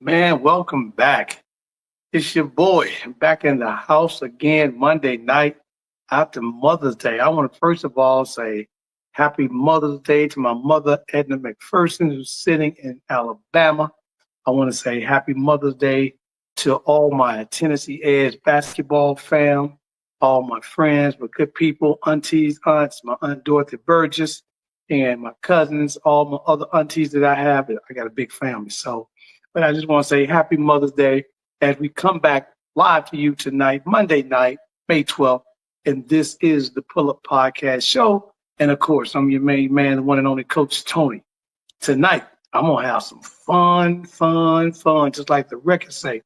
Man, welcome back. It's your boy back in the house again Monday night after Mother's Day. I want to first of all say happy Mother's Day to my mother, Edna McPherson, who's sitting in Alabama. I want to say happy Mother's Day to all my Tennessee Edge basketball fam, all my friends, my good people, aunties, aunts, my Aunt Dorothy Burgess, and my cousins, all my other aunties that I have. I got a big family. But I just want to say happy Mother's Day as we come back live to you tonight, Monday night, May 12th. And this is the Pull Up Podcast Show. And of course, I'm your main man, the one and only Coach Tony. Tonight, I'm going to have some fun, just like the record say.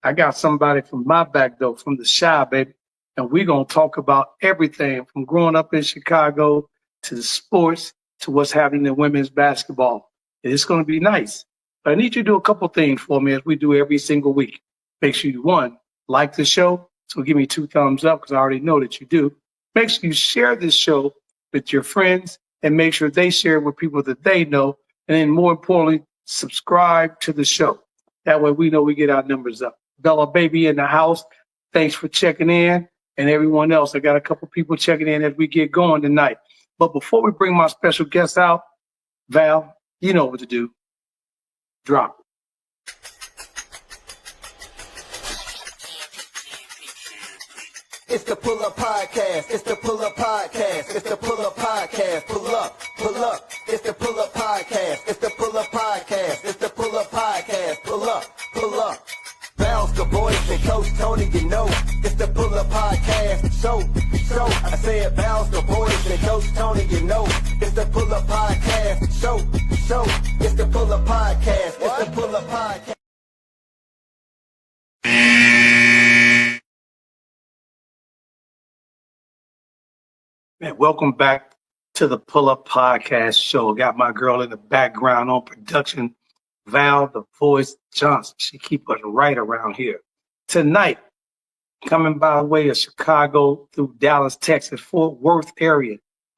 I got somebody from my back door, from the Chi, baby. And we're going to talk about everything from growing up in Chicago to the sports to what's happening in women's basketball. It's going to be nice. But I need you to do a couple things for me as we do every single week. Make sure you, one, like the show. So give me 2 thumbs up because I already know that you do. Make sure you share this show with your friends and make sure they share it with people that they know. And then more importantly, subscribe to the show. That way we know we get our numbers up. Bella Baby in the house, thanks for checking in. And everyone else, I got a couple people checking in as we get going tonight. But before we bring my special guest out, Val, you know what to do. Drop. It's the Pull Up Podcast. It's the Pull Up Podcast. It's the Pull Up Podcast. Pull up, pull up. It's the Pull Up Podcast. It's the Pull Up Podcast. It's the Pull Up Podcast. Pull up, pull up. Bounce the voice and Coach Tony, you know. It's the Pull Up Podcast. Show. I said bounce the voice and Coach Tony, you know. It's the Pull Up Podcast. Show. It's the Pull Up Podcast. It's the Pull Up Podcast. Man, welcome back to the Pull Up Podcast Show. Got my girl in the background on production, Val the Voice Johnson. She keep us right around here. Tonight, coming by way of Chicago through Dallas, Texas, Fort Worth area.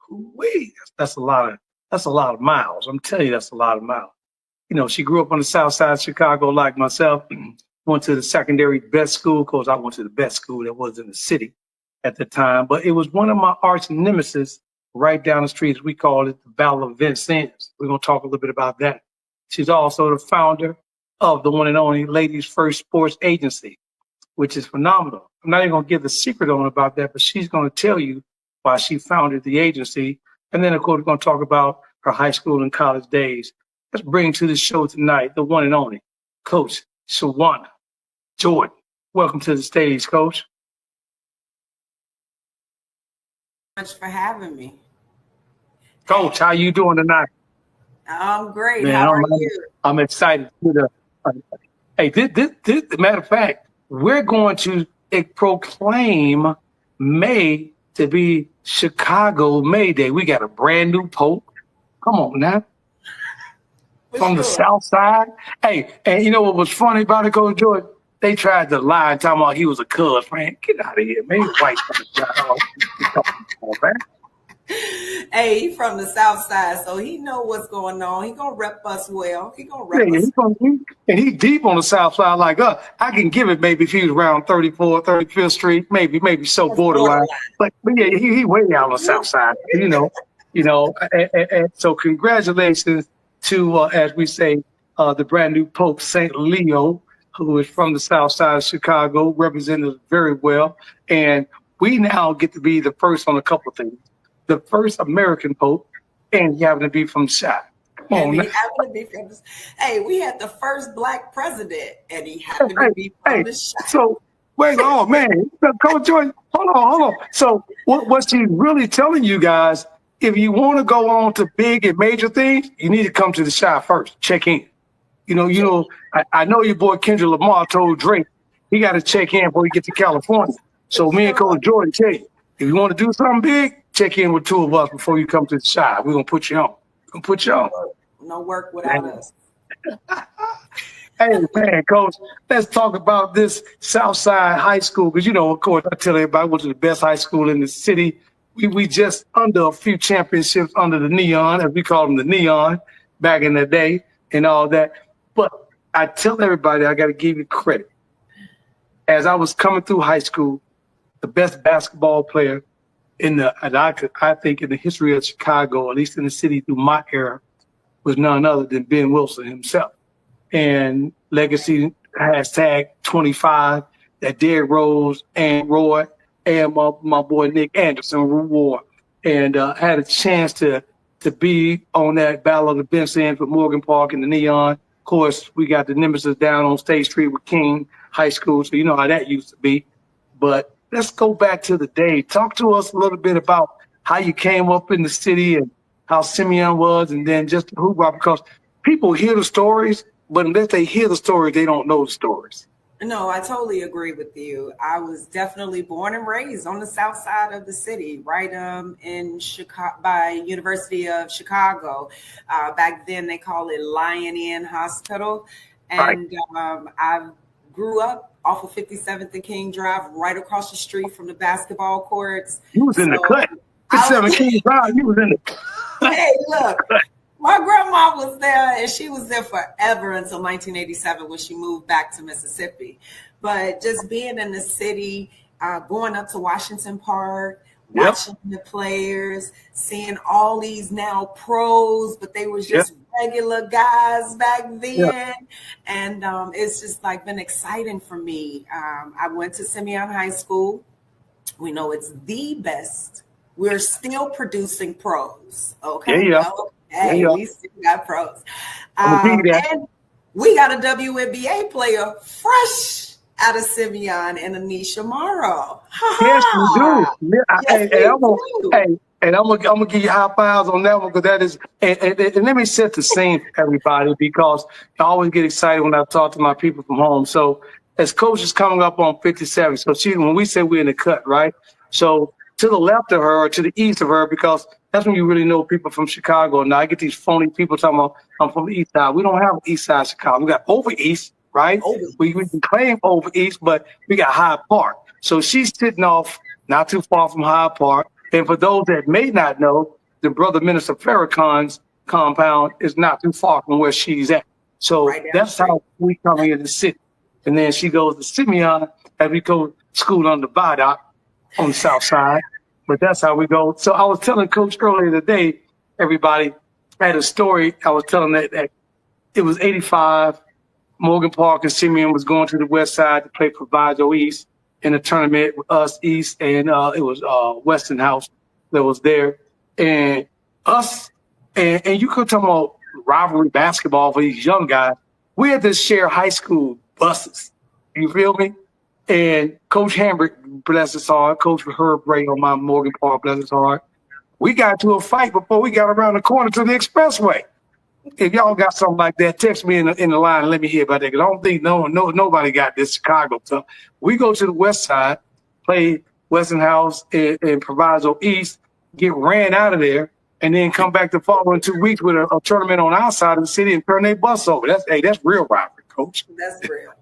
Wait, that's a lot of miles. I'm telling you, that's a lot of miles. You know, she grew up on the south side of Chicago like myself. Went to the secondary best school, because I went to the best school that was in the city at the time. But it was one of my arch nemesis right down the street, as we call it, the Battle of Vincennes. We're going to talk a little bit about that. She's also the founder of the one and only Ladies First Sports Agency, which is phenomenal. I'm not even going to give the secret on about that, but she's going to tell you why she founded the agency. And then, of course, we're going to talk about her high school and college days. Let's bring to the show tonight the one and only Coach Shawana Jordan. Welcome to the stage, Coach. Much for having me. Coach, how you doing tonight? I'm great. Man, How are you? I'm excited. Hey, this, matter of fact, we're going to proclaim May to be Chicago May Day. We got a brand new Pope. Come on now. From the South Side. Hey, and you know what was funny about it, Coach Jordan? They tried to lie and talking about he was a Cubs fan. Get out of here, man. He's white. Man. Hey, he from the South Side, so he know what's going on. He gonna rep us well. He gonna rep us. And he deep on the South Side like us. I can give it maybe if he was around 34th, 35th Street, maybe so borderline. But yeah, he way out on the South Side, you know. And so congratulations to, as we say, the brand new Pope, St. Leo, who is from the South Side of Chicago, represented very well. And we now get to be the first on a couple of things. The first American Pope, and he happened to be from Chi. Come on, man. Hey, we had the first Black president, and he happened to be from the Chi. So, wait, oh, man. Coach Jordan, hold on. So, what she's really telling you guys, if you want to go on to big and major things, you need to come to the Chi first. Check in. I know your boy Kendrick Lamar told Drake he got to check in before he gets to California. So me and Coach Jordan tell you, if you want to do something big, check in with 2 of us before you come to the Chi. We're going to put you on. No work without us. Hey, man, Coach, let's talk about this Southside High School. Because, of course, I tell everybody I went to the best high school in the city. We just under a few championships under the Neon, as we call them the Neon, back in the day and all that. But I tell everybody I got to give you credit. As I was coming through high school, the best basketball player I think in the history of Chicago, at least in the city through my era, was none other than Ben Wilson himself. And legacy hashtag 25 that Derrick Rose and Roy and my boy Nick Anderson wore, and had a chance to be on that Battle of the Bench Ends with Morgan Park and the Neon. Of course, we got the Nemesis down on State Street with King High School, so you know how that used to be. But let's go back to the day. Talk to us a little bit about how you came up in the city and how Simeon was, and then just who, because people hear the stories, but unless they hear the stories, they don't know the stories. No, I totally agree with you. I was definitely born and raised on the south side of the city, right in Chicago, by University of Chicago. Back then, they call it Lion Inn Hospital. And I grew up off of 57th and King Drive, right across the street from the basketball courts. You was in the cut. 57th King Drive, you was in the cut. Hey, look. My grandma was there, and she was there forever until 1987 when she moved back to Mississippi. But just being in the city, going up to Washington Park, watching the players, seeing all these now pros, but they were just regular guys back then. And it's just like been exciting for me. I went to Simeon High School. We know it's the best. We're still producing pros. Okay. Hey, we still got pros. And we got a WNBA player fresh out of Simeon and Anisha Morrow. Yes, we do. And I'm gonna give you high fives on that one, because that is, and let me set the scene for everybody, because I always get excited when I talk to my people from home. So as coach is coming up on 57, so when we say we're in the cut, right? So to the left of her or to the east of her, because that's when you really know people from Chicago. Now I get these phony people talking about I'm from the east side. We don't have east side Chicago. We got over east, right? We can claim over east, but we got Hyde Park. So she's sitting off not too far from Hyde Park. And for those that may not know, the Brother Minister Farrakhan's compound is not too far from where she's at. So that's how we come into the city. And then she goes to Simeon, and we go to school on the Viaduct on the south side. But that's how we go. So I was telling Coach earlier today, everybody, I had a story. I was telling that it was 85. Morgan Park and Simeon was going to the west side to play Proviso East in a tournament with us East, and it was Westinghouse that was there. And us, and you could talk about rivalry basketball for these young guys. We had to share high school buses. You feel me? And Coach Hambrick, bless his heart, Coach Herb Ray on my Morgan Park, bless his heart. We got to a fight before we got around the corner to the expressway. If y'all got something like that, text me in the line and let me hear about that, because I don't think nobody got this Chicago stuff. We go to the west side, play Westinghouse and Proviso East, get ran out of there, and then come back the following 2 weeks with a tournament on our side of the city and turn their bus over. That's real rivalry, Coach. That's real.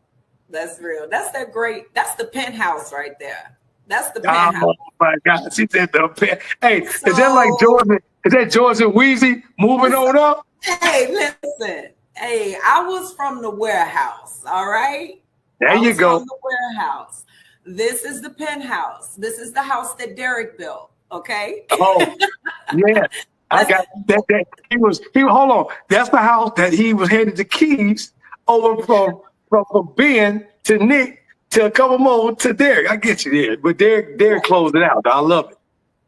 That's real. That's the penthouse right there. That's the penthouse. Oh my God. She said the penthouse. Hey, is that like Jordan? Is that George and Wheezy moving on up? Hey, listen. Hey, I was from the warehouse. All right. There you go. From the warehouse. This is the penthouse. This is the house that Derrick built. Okay. Oh, yeah. I got that. He was hold on. That's the house that he was headed to Keys over from Ben to Nick to a couple more to Derrick. I get you there, but Derrick closed it out. I love it.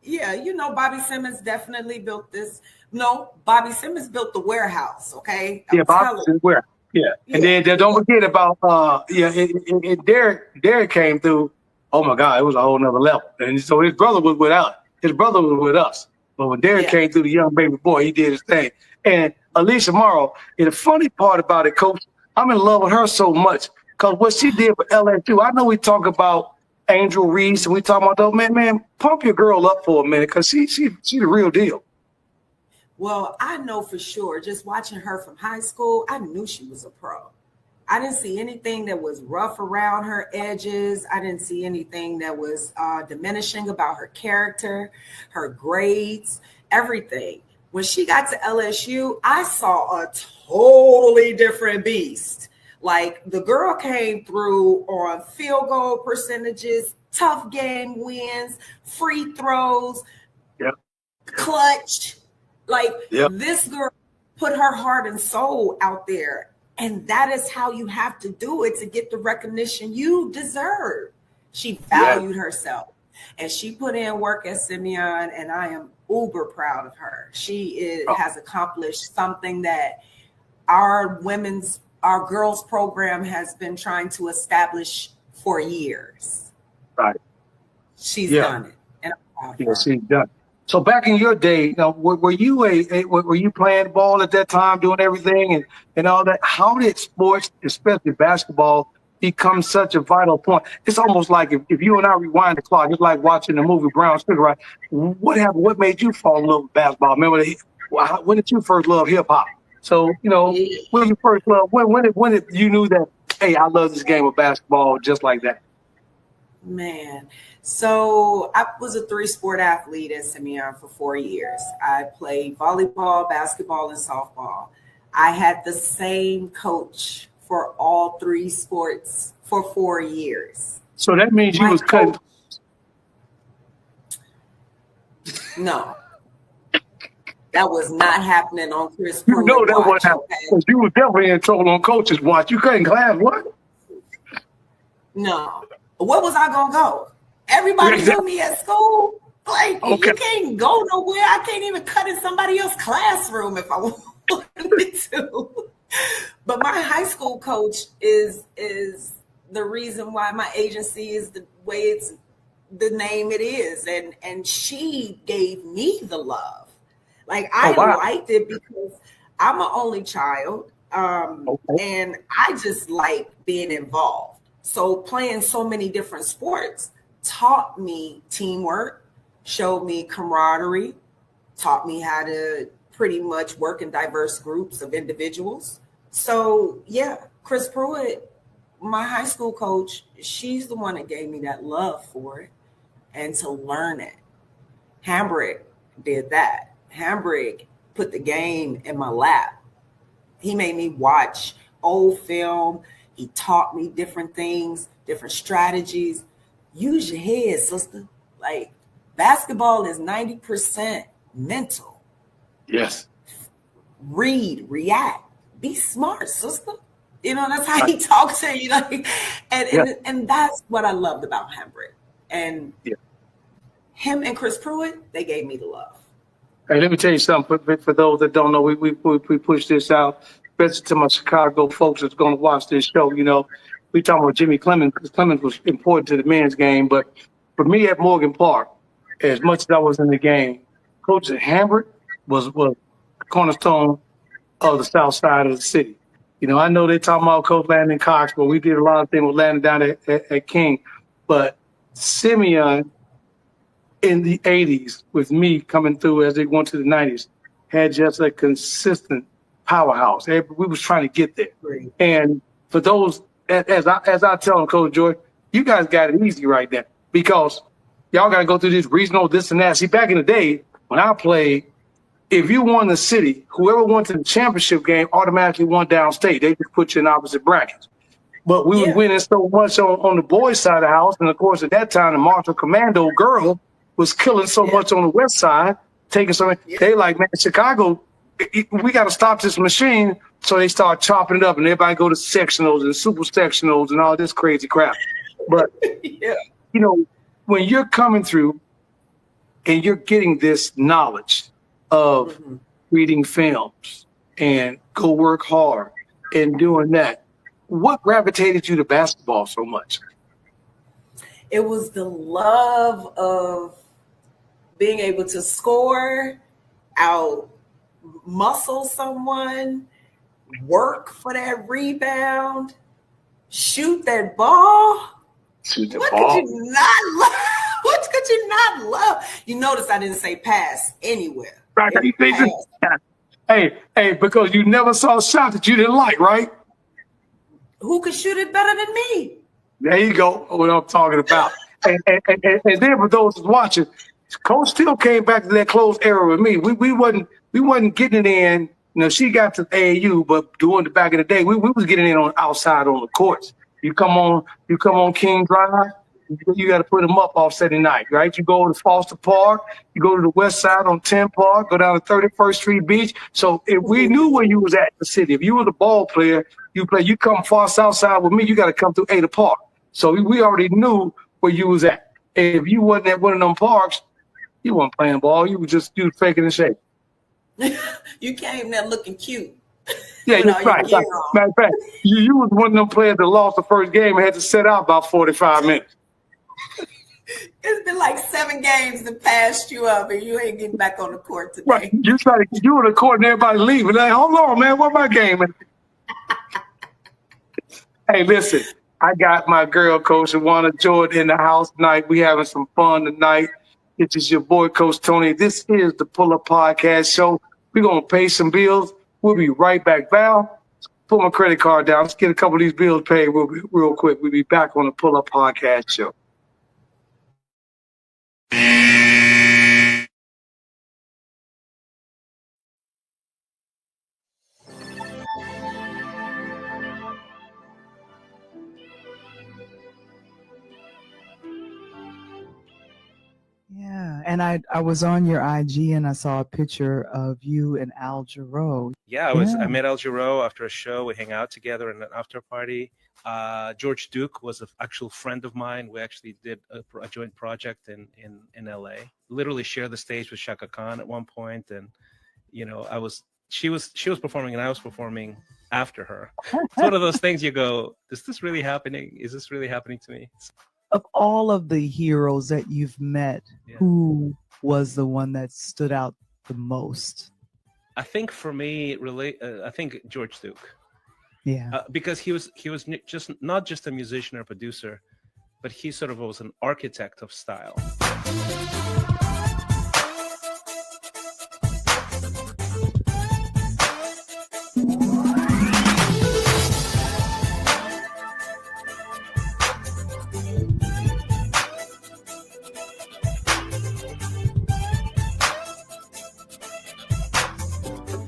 Yeah, Bobby Simmons definitely built this. No, Bobby Simmons built the warehouse. Okay. Bobby Simmons warehouse. Yeah, and then don't forget about and Derrick came through. Oh my God, it was a whole nother level. And so his brother was with us. But when Derrick came through, the young baby boy, he did his thing. And Anisha Morrow, and the funny part about it, Coach, I'm in love with her so much because what she did for LSU. I know we talk about Angel Reese and we talk about those man, pump your girl up for a minute because she the real deal. Well, I know for sure, just watching her from high school, I knew she was a pro. I didn't see anything that was rough around her edges. I didn't see anything that was diminishing about her character, her grades, everything. When she got to LSU, I saw a totally different beast. Like the girl came through on field goal percentages, tough game wins, free throws, Yep. clutch. Like Yep. this girl put her heart and soul out there. And that is how you have to do it to get the recognition you deserve. She valued herself and she put in work at Simeon, and I am uber proud of her. She has accomplished something that our girls program has been trying to establish for years. Right. She's done it. And I'm proud of her. She's done it. So back in your day, were you playing ball at that time, doing everything and all that? How did sports, especially basketball, become such a vital point? It's almost like if you and I rewind the clock, it's like watching the movie Brown Sugar, right? What happened? What made you fall in love with basketball? Remember, when did you first love hip hop? So when you first love, when did you knew that? Hey, I love this game of basketball just like that. Man, so I was a 3-sport athlete at Simeon for 4 years. I played volleyball, basketball, and softball. I had the same coach for all 3 sports for 4 years. So that means you was cutting. No, that was not happening on Chris Pruitt. You know that watch, wasn't happening. okay? You was definitely in trouble on coach's watch. You couldn't class what? No. Where was I gonna go? Everybody knew me at school. Like you can't go nowhere. I can't even cut in somebody else's classroom if I wanted to. But my high school coach is the reason why my agency is the way it's the name it is, and she gave me the love. Like I liked it because I'm an only child, and I just like being involved. So playing so many different sports taught me teamwork, showed me camaraderie, taught me how to pretty much work in diverse groups of individuals. So yeah, Chris Pruitt, my high school coach, she's the one that gave me that love for it and to learn it. Hambrick did that. Hambrick put the game in my lap. He made me watch old film. He taught me different things, different strategies. Use your head, sister. Like basketball is 90% mental. Yes. Read, react, be smart, sister. That's how he talks to you. Like, and that's what I loved about Hambrick. And him and Chris Pruitt, they gave me the love. Hey, let me tell you something. For those that don't know, we push this out, especially to my Chicago folks that's going to watch this show. We talking about Jimmy Clemens, because Clemens was important to the men's game. But for me at Morgan Park, as much as I was in the game, Coach Hambrick was a cornerstone of the south side of the city. I know they talking about Coach Landon Cox, but we did a lot of things with Landon down at King. But Simeon in the 80s, with me coming through as they went to the 90s, had just a consistent powerhouse. We was trying to get there. Right. And for those, as I tell them, Coach George, you guys got it easy right now because y'all got to go through this regional, this and that. See, back in the day when I played, if you won the city, whoever went to the championship game automatically won downstate. They just put you in opposite brackets. But we were winning so much on the boys' side of the house. And, of course, at that time, the Marshall Commando girl was killing so much on the west side, taking so many. They like, man, Chicago, we got to stop this machine. So they start chopping it up, and everybody go to sectionals and super sectionals and all this crazy crap. But, when you're coming through and you're getting this knowledge of reading films and go work hard and doing that, what gravitated you to basketball so much? It was the love of being able to score, out muscle someone, work for that rebound, shoot that ball. Shoot the What ball. could you not love? What could you not love? You notice I didn't say pass anywhere. Right. Hey, because you never saw a shot that you didn't like, right? Who could shoot it better than me? There you go. What I'm talking about. and then for those watching, Coach still came back to that close era with me. We wasn't getting it in You know, she got to AAU, but during the back of the day, we was getting in on outside on the courts. You come on King Drive, you got to put them up off Saturday night, right? You go to Foster Park, you go to the west side on 10 Park, go down to 31st Street Beach. So if we knew where you was at in the city, if you was a ball player, you come far south side with me, you got to come through Ada Park. So we already knew where you was at. If you wasn't at one of them parks, you weren't playing ball. You was faking and shaking. You came there looking cute. Yeah, you're right. Matter of fact, you was one of them players that lost the first game and had to sit out about 45 minutes. It's been like 7 games that passed you up, and you ain't getting back on the court today. Right. You on the court and everybody leaving. Like, hold on, man, where my game? Hey, listen, I got my girl, Coach Shawana Jordan, in the house tonight. We having some fun tonight. It is your boy, Coach Tony. This is the Pull Up Podcast Show. We're going to pay some bills. We'll be right back. Val, put my credit card down. Let's get a couple of these bills paid real quick. We'll be back on the Pull Up Podcast Show. Yeah, and I was on your IG and I saw a picture of you and Al Jarreau. Yeah, I met Al Jarreau after a show. We hang out together in an after party. George Duke was an actual friend of mine. We actually did a joint project in LA. Literally shared the stage with Shaka Khan at one point, and you know, she was performing and I was performing after her. It's one of those things you go, is this really happening? Is this really happening to me? Of all of the heroes that you've met, who was the one that stood out the most? I think for me, I think George Duke. Yeah, because he was just not just a musician or producer, but he sort of was an architect of style.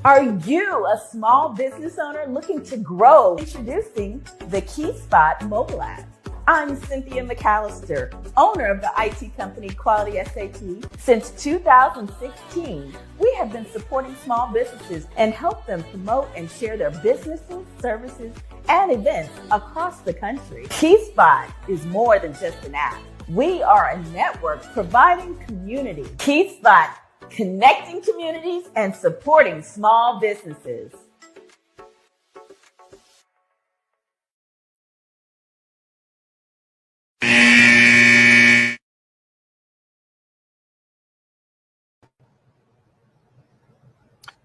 Are you a small business owner looking to grow? Introducing the KeySpot mobile app. I'm Cynthia McAllister, owner of the IT company Quality SAT. Since 2016, we have been supporting small businesses and help them promote and share their businesses, services, and events across the country. KeySpot is more than just an app. We are a network providing community. KeySpot, connecting communities and supporting small businesses.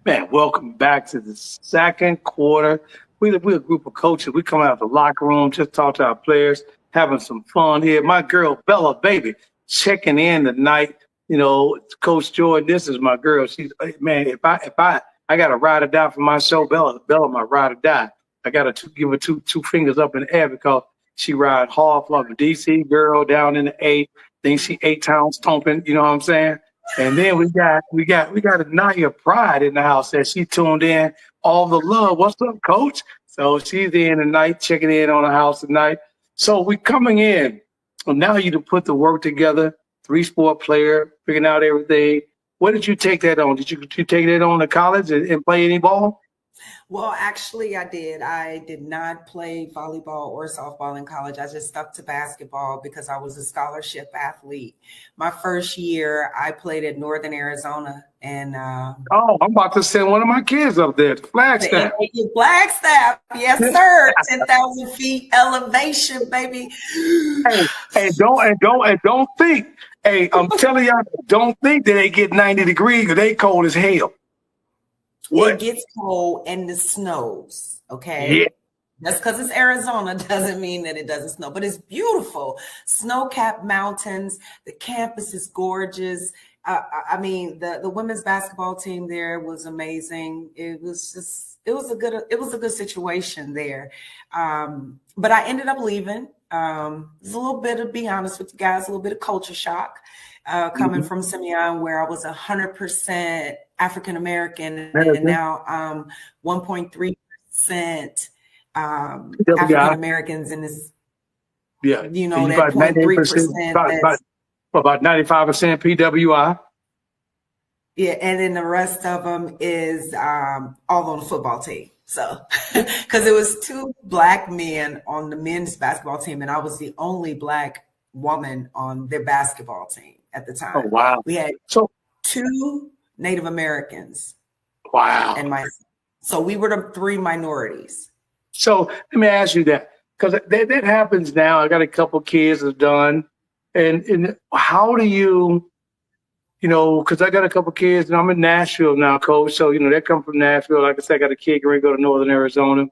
Man, welcome back to the second quarter. We're a group of coaches. We come out of the locker room, just talk to our players, having some fun here. My girl, Bella, baby, checking in tonight. You know, Coach Jordan, this is my girl. She's, man, if I got to ride or die for my show, Bella, my ride or die. I got to give her two fingers up in the air because she ride hard for the DC girl down in the A. Then she 8-town stomping, you know what I'm saying? And then we got Anaya Pride in the house that she tuned in. All the love. What's up, Coach? So she's in tonight, checking in on the house tonight. So we coming in. Well, now you to put the work together. 3-sport player, figuring out everything. Where did you take that on? Did you take that on to college and play any ball? Well, actually, I did. I did not play volleyball or softball in college. I just stuck to basketball because I was a scholarship athlete. My first year, I played at Northern Arizona. And I'm about to send one of my kids up there to Flagstaff. Flagstaff, yes, sir. 10,000 feet elevation, baby. Hey, don't think. Hey, I'm telling y'all, don't think that they get 90 degrees because they cold as hell. What? It gets cold and it snows, okay? Yeah. Just because it's Arizona doesn't mean that it doesn't snow, but it's beautiful. Snow-capped mountains. The campus is gorgeous. I mean, the women's basketball team there was amazing. It was a good situation there. But I ended up leaving. There's a little bit, to be honest with you guys, a little bit of culture shock coming from Simeon, where I was 100% African American, and American. now 1.3% PWI. African Americans in this. Yeah. You know, And that about 0.3% about 95% PWI. Yeah, and then the rest of them is all on the football team. So, because it was 2 Black men on the men's basketball team, and I was the only Black woman on their basketball team at the time. Oh, wow. We had So, 2 Native Americans wow. and myself. So we were the 3 minorities. So let me ask you that, because that happens now. I got a couple kids that's done. And how do you, because I got a couple kids and I'm in Nashville now, Coach. So, they come from Nashville. Like I said, I got a kid going to go to Northern Arizona.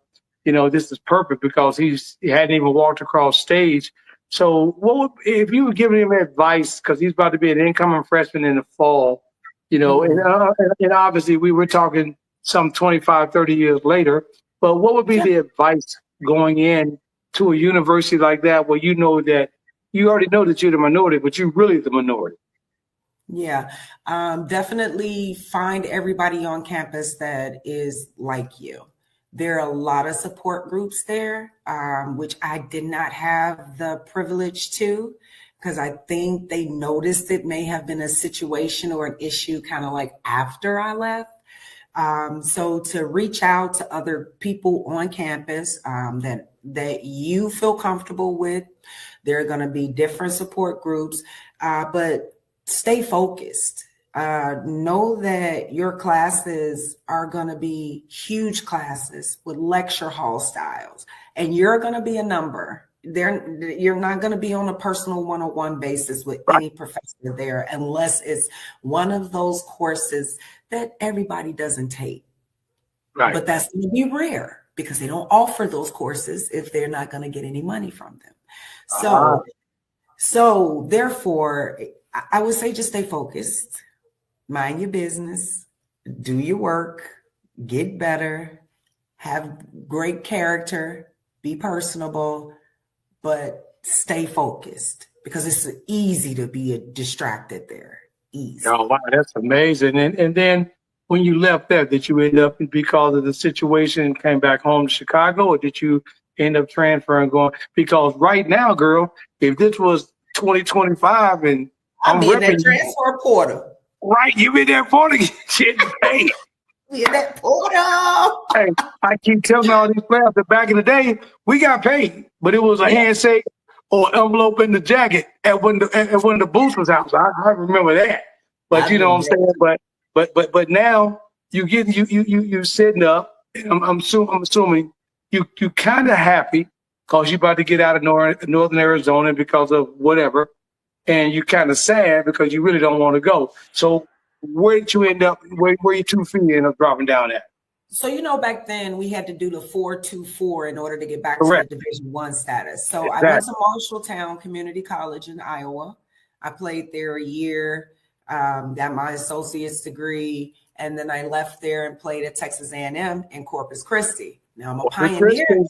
This is perfect because he hadn't even walked across stage. So if you were giving him advice, because he's about to be an incoming freshman in the fall, and obviously we were talking some 25, 30 years later, but what would be the advice going in to a university like that where that you already know that you're the minority, but you're really the minority? Yeah, definitely find everybody on campus that is like you. There are a lot of support groups there, which I did not have the privilege to, because I think they noticed it may have been a situation or an issue kind of like after I left. So to reach out to other people on campus that you feel comfortable with, there are going to be different support groups, but stay focused. Know that your classes are going to be huge classes with lecture hall styles, and you're going to be a number. You're not going to be on a personal one-on-one basis with any professor there unless it's one of those courses that everybody doesn't take. Right. But that's going to be rare because they don't offer those courses if they're not going to get any money from them. So therefore, I would say just stay focused, mind your business, do your work, get better, have great character, be personable, but stay focused because it's easy to be distracted there. Easy. Oh, wow, that's amazing. And then when you left there, did you end up, because of the situation, came back home to Chicago, or did you end up transferring, going? Because right now, girl, if this was 2025 and I'm in that ripping, transfer portal. right, you in that portal getting paid. In that portal. Hey, I keep telling all these players that back in the day, we got paid, but it was a handshake or envelope in the jacket at when the booth was out. So I remember that. But you know what I'm saying? But now you sitting up. I'm assuming you kind of happy because you're about to get out of Northern Arizona because of whatever, and you're kind of sad because you really don't want to go. So where did you end up? Where your 2 feet end up dropping down at? So, back then we had to do the 4-2-4 in order to get back Correct. to the Division I status. So Exactly. I went to Marshalltown Community College in Iowa. I played there a year, got my associate's degree, and then I left there and played at Texas A&M in Corpus Christi. Now I'm a pioneer there.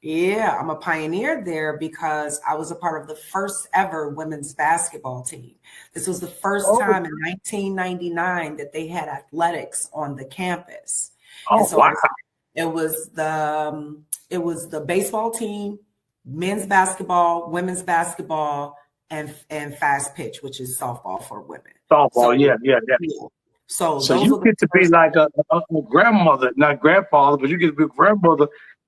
Yeah, I'm a pioneer there because I was a part of the first ever women's basketball team. This was the first time in 1999 that they had athletics on the campus. Oh, and so wow. It was the baseball team, men's basketball, women's basketball, and fast pitch, which is softball for women. Softball, So- yeah. So So those you are the get to be first- like a grandmother, not grandfather, but you get to be a grandmother.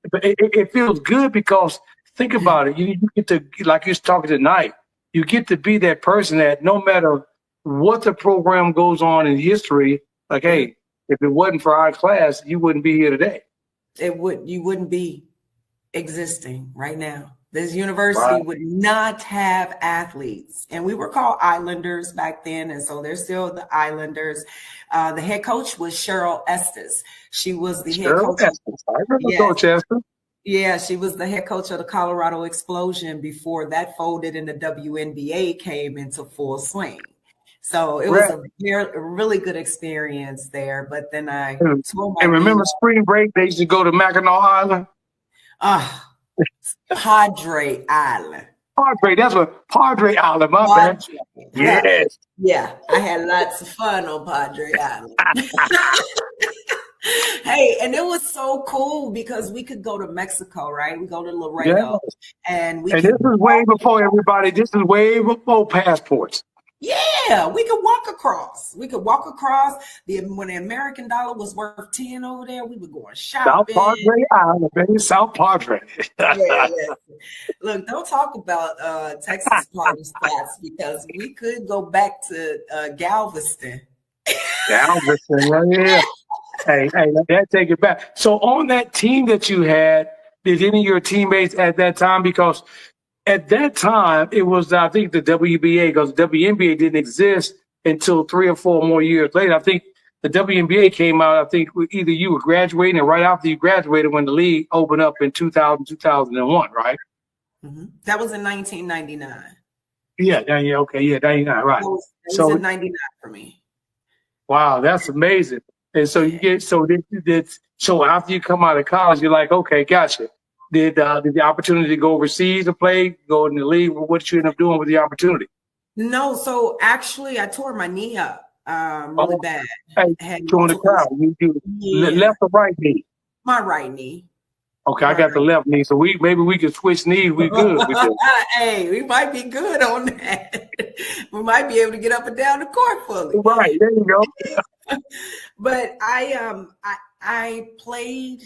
But it feels good because think about it. You get to, like you're talking tonight, you get to be that person that no matter what the program goes on in history, like, hey, if it wasn't for our class, you wouldn't be here today. you wouldn't be existing right now. This university would not have athletes. And we were called Islanders back then. And so they're still the Islanders. The head coach was Cheryl Estes. She was the head coach. I remember Yes. Coach Esther. Yeah, she was the head coach of the Colorado Explosion before that folded and the WNBA came into full swing. So it was a really good experience there. But then I told my And remember spring break, they used to go to Mackinac Island. Padre Island. Padre. That's what Padre Island, my bad. Padre. Yes. Yeah, I had lots of fun on Padre Island. Hey, and it was so cool because we could go to Mexico, right? We go to Laredo, and we And could this is way before everybody. This is way before passports. yeah, we could walk across. We could walk across. When the American dollar was worth 10 over there, we were going South shopping. Padre Island, baby. South Padre. Yeah. Look, don't talk about Texas party spots because we could go back to Galveston. Galveston, right here. Hey, that take it back. So on that team that you had, did any of your teammates at that time? Because at that time, it was, I think, the WBA, because WNBA didn't exist until 3 or 4 more years later. I think the WNBA came out, I think, either you were graduating or right after you graduated when the league opened up in 2000, 2001, right? Mm-hmm. That was in 1999. Yeah, okay, yeah, 99, right. That was So in 99 for me. wow, that's amazing. And so you get so after you come out of college, you're like, okay, gotcha. Did the opportunity to go overseas and play, go in the league? What did you end up doing with the opportunity? No, so actually, I tore my knee up really bad. Hey, Had join the multiple- crowd. You do Yeah. left or right knee? My right knee. Okay, I got the left knee, so maybe we can switch knees. We good. We good. Hey, we might be good on that. We might be able to get up and down the court fully. Right there, you go. But I played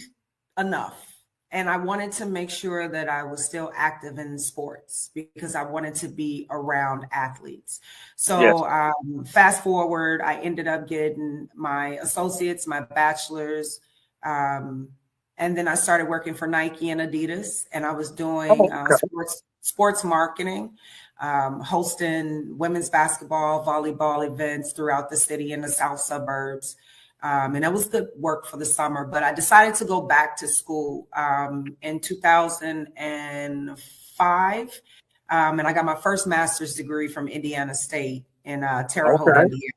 enough. And I wanted to make sure that I was still active in sports because I wanted to be around athletes. So Yes. Fast forward, I ended up getting my associates, my bachelor's, and then I started working for Nike and Adidas, and I was doing sports marketing, hosting women's basketball, volleyball events throughout the city in the south suburbs. And that was good work for the summer, but I decided to go back to school in 2005. And I got my first master's degree from Indiana State in Terre Haute, Indiana.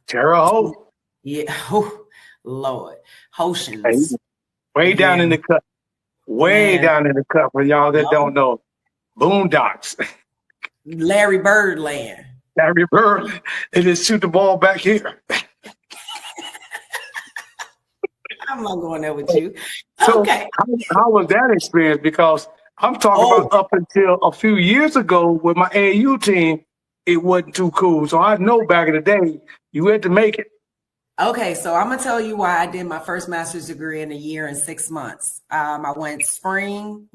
Terre Haute. Yeah. Oh, Lord. Hoshians. Hey, way down in the cut. Way down in the cut for y'all that don't know. Boondocks. Larry Bird land. Larry Bird. They just shoot the ball back here. I'm not going there with you. So Okay. how was that experience? Because I'm talking about up until a few years ago with my AAU team, it wasn't too cool. So I know back in the day, you had to make it. Okay, so I'm gonna tell you why I did my first master's degree in a year and 6 months. I went spring,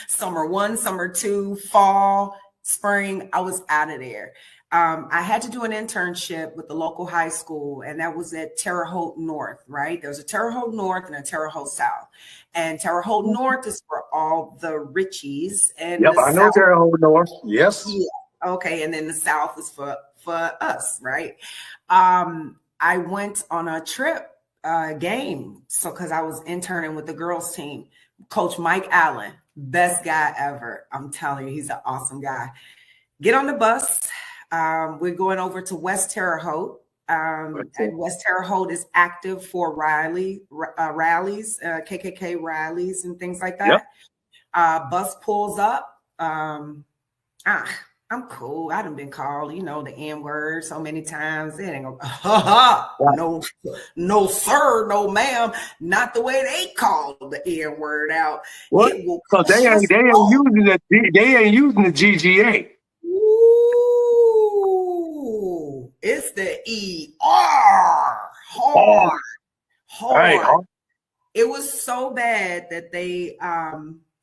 summer 1, summer 2, fall, spring. I was out of there. I had to do an internship with the local high school, and that was at Terre Haute North, right? There's a Terre Haute North and a Terre Haute South. And Terre Haute North is for all the richies. And Yep, I know South, Terre Haute North. Yes. yeah, okay, and then the South is for us, right? I went on a trip game, so because I was interning with the girls team. Coach Mike Allen, best guy ever. I'm telling you, he's an awesome guy. Get on the bus. We're going over to West Terre Haute. And West Terre Haute is active for rallies, KKK rallies and things like that. Yep. Bus pulls up. I'm cool. I done been called, the N word so many times. It ain't gonna, no, sir, no, ma'am. Not the way they call the N word out. What? So they ain't using the GGA. Ooh, it's the ER. Hard. Right. It was so bad that they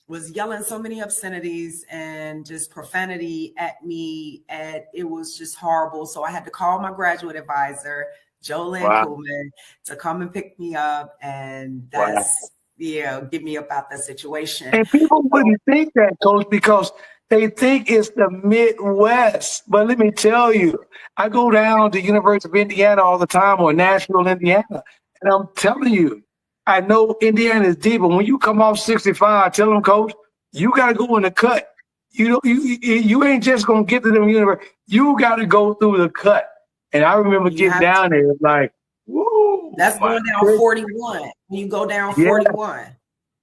was yelling so many obscenities and just profanity at me, and it was just horrible. So I had to call my graduate advisor, Jolene Kuhlman, to come and pick me up, and get me up out that situation. And people wouldn't think that, Coach, because they think it's the Midwest. But let me tell you, I go down to University of Indiana all the time, or Nashville, Indiana, and I'm telling you, I know Indiana is deep, but when you come off 65, tell them, Coach, you got to go in the cut. You ain't just going to get to them university. You got to go through the cut. And I remember getting down there, like, woo. That's going down 41. You go down 41.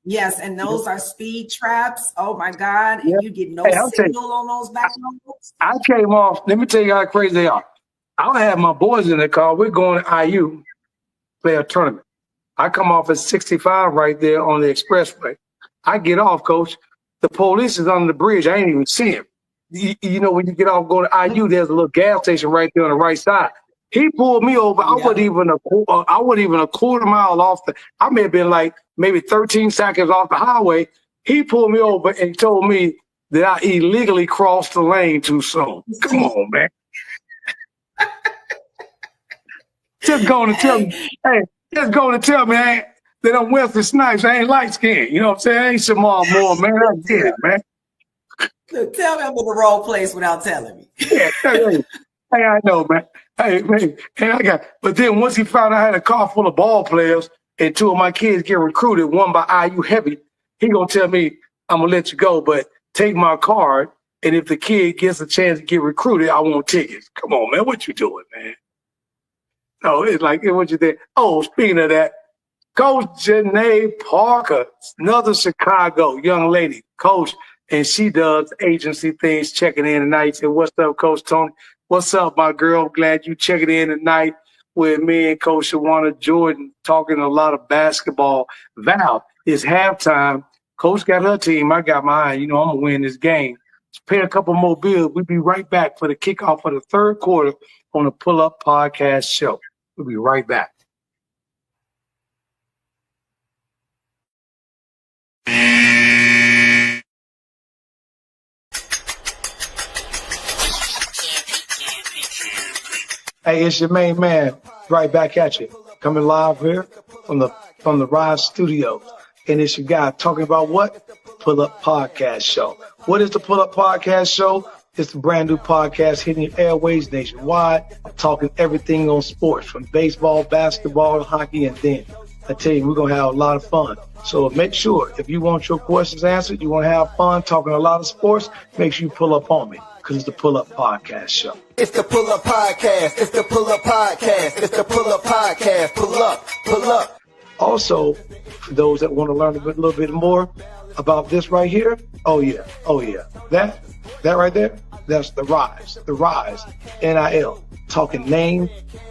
Yes, and those are speed traps. Oh my God. Yeah. And you get no Hey, I'll tell you, signal on those back roads. I came off. Let me tell you how crazy they are. I'll have my boys in the car. We're going to IU play a tournament. I come off at 65 right there on the expressway. I get off, coach. The police is under the bridge. I ain't even see him. You know, when you get off going to IU, there's a little gas station right there on the right side. He pulled me over. I wasn't even a quarter mile off the. I may have been like maybe 13 seconds off the highway. He pulled me over and told me that I illegally crossed the lane too soon. Come on, man. Just going to tell me, hey, just going to tell me that I'm Wesley Snipes. I ain't light skinned. You know what I'm saying? I ain't Shamar Moore, man. I get it, man. Tell me I'm in the wrong place without telling me. Yeah, hey, I know, man. Hey, man. And but then once he found out I had a car full of ball players and two of my kids get recruited, one by IU Heavy, he gonna tell me I'm gonna let you go, but take my card. And if the kid gets a chance to get recruited, I want tickets. Come on, man. What you doing, man? No, it's like, what you think? Oh, speaking of that, Coach Janae Parker, another Chicago young lady, coach, and she does agency things, checking in tonight. Said, what's up, Coach Tony? What's up, my girl? Glad you checking in tonight with me and Coach Shawana Jordan talking a lot of basketball. Val, it's halftime. Coach got her team. I got mine. You know, I'm going to win this game. Let's pay a couple more bills. We'll be right back for the kickoff of the third quarter on the Pull Up Podcast Show. We'll be right back. Hey, it's your main man, right back at you. Coming live here from the Rise Studios. And it's your guy talking about what? Pull Up Podcast Show. What is the Pull Up Podcast Show? It's a brand new podcast hitting your airways nationwide, talking everything on sports, from baseball, basketball, hockey, and then I tell you, we're going to have a lot of fun. So make sure, if you want your questions answered, you want to have fun talking a lot of sports, make sure you pull up on me, because it's the Pull Up Podcast Show. It's the Pull Up Podcast. It's the Pull Up Podcast. It's the Pull Up Podcast. Pull up, pull up. Also, for those that want to learn a little bit more about this right here, oh yeah. That right there, that's the Rise, NIL, talking name,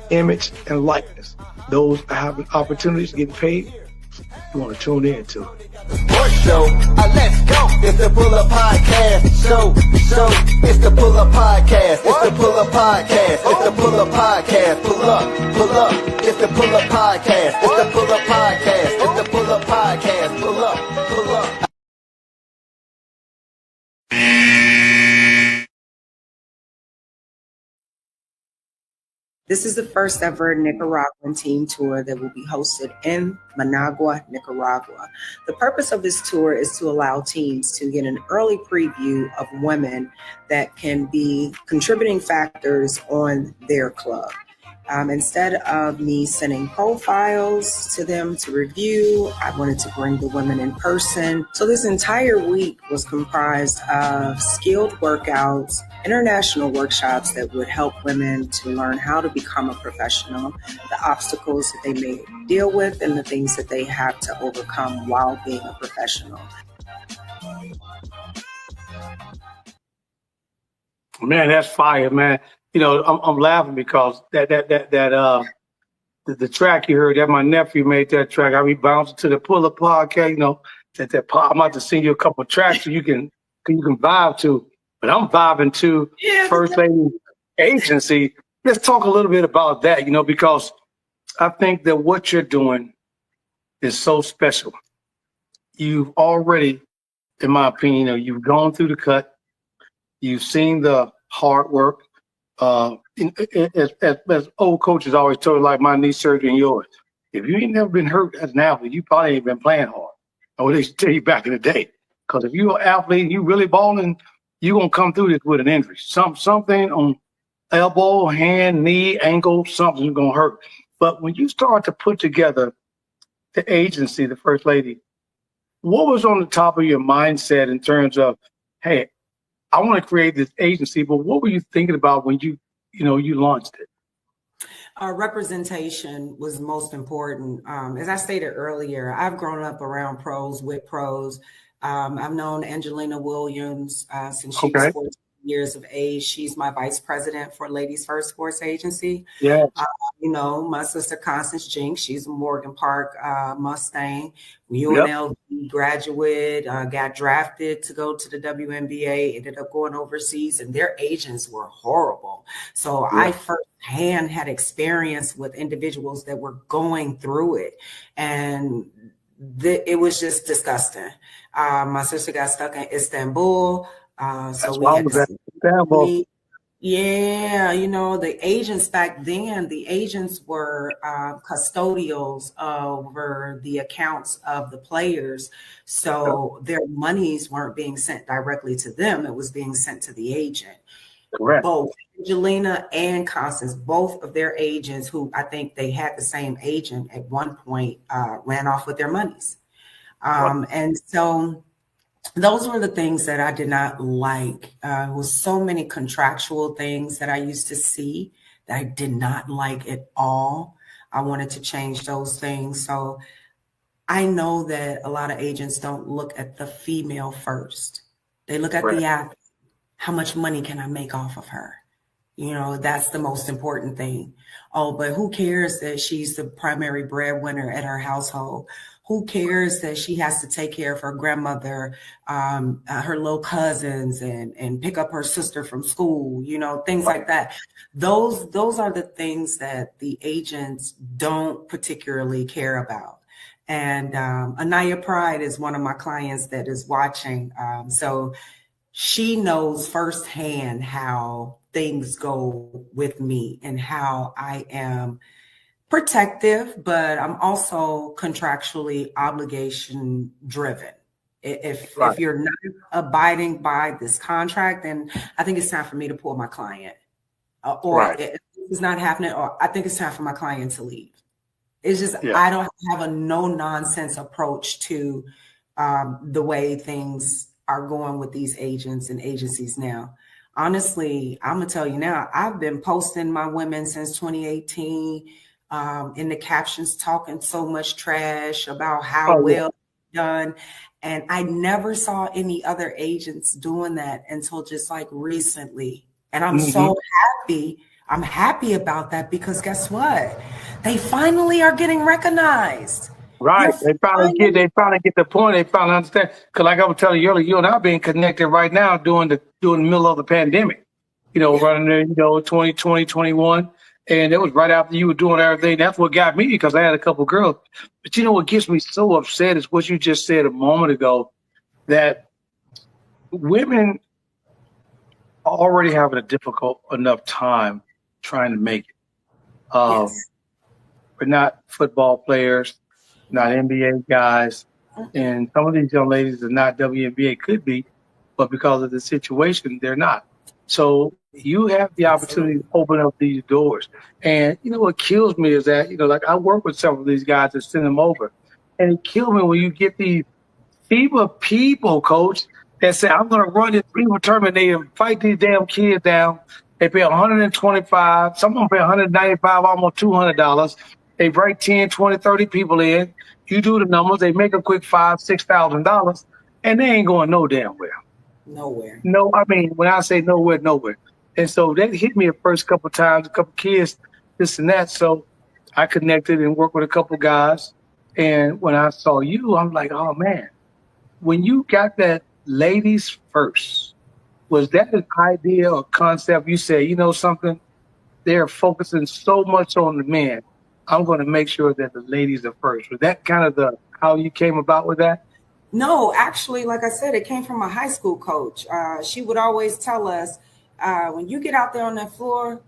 image, and likeness. Those having opportunities to get paid, you want to tune in to it. Sports show, let's go. It's the Pull Up Podcast show. It's the Pull Up Podcast. It's the Pull Up Podcast. It's the Pull Up Podcast. Pull up. It's the Pull Up Podcast. It's the Pull Up Podcast. It's the Pull Up Podcast. Pull up. This is the first ever Nicaraguan team tour that will be hosted in Managua, Nicaragua. The purpose of this tour is to allow teams to get an early preview of women that can be contributing factors on their club. Instead of me sending profiles to them to review, I wanted to bring the women in person. So this entire week was comprised of skilled workouts, international workshops that would help women to learn how to become a professional, the obstacles that they may deal with, and the things that they have to overcome while being a professional. Man, that's fire, man. You know, I'm laughing because the track you heard, that my nephew made that track. I be bouncing to the Pull Up Podcast, you know, I'm about to send you a couple of tracks so you can vibe to. But I'm vibing to First Lady Agency. Let's talk a little bit about that, you know, because I think that what you're doing is so special. You've already, in my opinion, you know, you've gone through the cut. You've seen the hard work. As old coaches always told, like my knee surgery and yours, if you ain't never been hurt as an athlete, you probably ain't been playing hard. Or they used to tell you back in the day. Because if you're an athlete, you really balling, you're going to come through this with an injury. Something on elbow, hand, knee, ankle, something's going to hurt. But when you start to put together the agency, the First Lady, what was on the top of your mindset in terms of, hey, I want to create this agency, but what were you thinking about when you launched it? Representation was most important. As I stated earlier, I've grown up around pros, with pros. I've known Angelina Williams since she was Okay. 14 years of age. She's my vice president for Ladies First Sports Agency. Yes. You know, my sister Constance Jinks, she's a Morgan Park Mustang, Yep. UNLV graduate, got drafted to go to the WNBA, ended up going overseas, and their agents were horrible. So Yeah. I firsthand had experience with individuals that were going through it, and it was just disgusting. My sister got stuck in Istanbul, That's so we why I had was to at Istanbul. leave. Yeah, you know, the agents back then, the agents were custodials over the accounts of the players. So their monies weren't being sent directly to them, it was being sent to the agent. Correct. Both Angelina and Constance, both of their agents, who I think they had the same agent at one point, ran off with their monies. And so those were the things that I did not like. It was so many contractual things that I used to see that I did not like at all. I wanted to change those things. So I know that a lot of agents don't look at the female first. They look at Right. the athlete. How much money can I make off of her? You know, that's the most important thing. Oh, but who cares that she's the primary breadwinner at her household? Who cares that she has to take care of her grandmother, her little cousins, and pick up her sister from school, you know, things like that. Those are the things that the agents don't particularly care about. And Anaya Pride is one of my clients that is watching. So she knows firsthand how things go with me and how I am protective, but I'm also contractually obligation driven. If Right. you're not abiding by this contract, then I think it's time for me to pull my client. Or Right. if it's not happening, or I think it's time for my client to leave. It's just, Yeah. I don't have a no nonsense approach to the way things are going with these agents and agencies now. Honestly, I'm gonna tell you now, I've been posting my women since 2018 in the captions, talking so much trash about how Oh, yeah. well done. And I never saw any other agents doing that until just like recently. And I'm Mhm. so happy. I'm happy about that because guess what? They finally are getting recognized. Right. You're They finally get the point. They finally understand. Because like I was telling you earlier, you and I being connected right now during the middle of the pandemic. You know, running there, 2020, 21. And it was right after you were doing everything. That's what got me because I had a couple girls. But you know what gets me so upset is what you just said a moment ago, that women are already having a difficult enough time trying to make it. Yes. We're not football players, not NBA guys, and some of these young ladies are not WNBA, could be, but because of the situation, they're not. So you have the opportunity to open up these doors. And you know what kills me is that, like I work with several of these guys and send them over. And it kills me when you get these FEMA people, coach, that say, I'm going to run this FEMA tournament. They fight these damn kids down. They pay $125. Some of them pay $195, almost $200. They break 10, 20, 30 people in. You do the numbers. They make a quick $5,000, $6,000, and they ain't going no damn where. Nowhere. No, I mean, when I say nowhere, nowhere. And so that hit me the first couple of times, a couple kids, this and that. So I connected and worked with a couple guys. And when I saw you, I'm like, oh, man, when you got that ladies first, was that an idea or concept? You say, you know something, they're focusing so much on the men. I'm going to make sure that the ladies are first. Was that kind of how you came about with that? No, actually, like I said, it came from a high school coach. She would always tell us, when you get out there on that floor,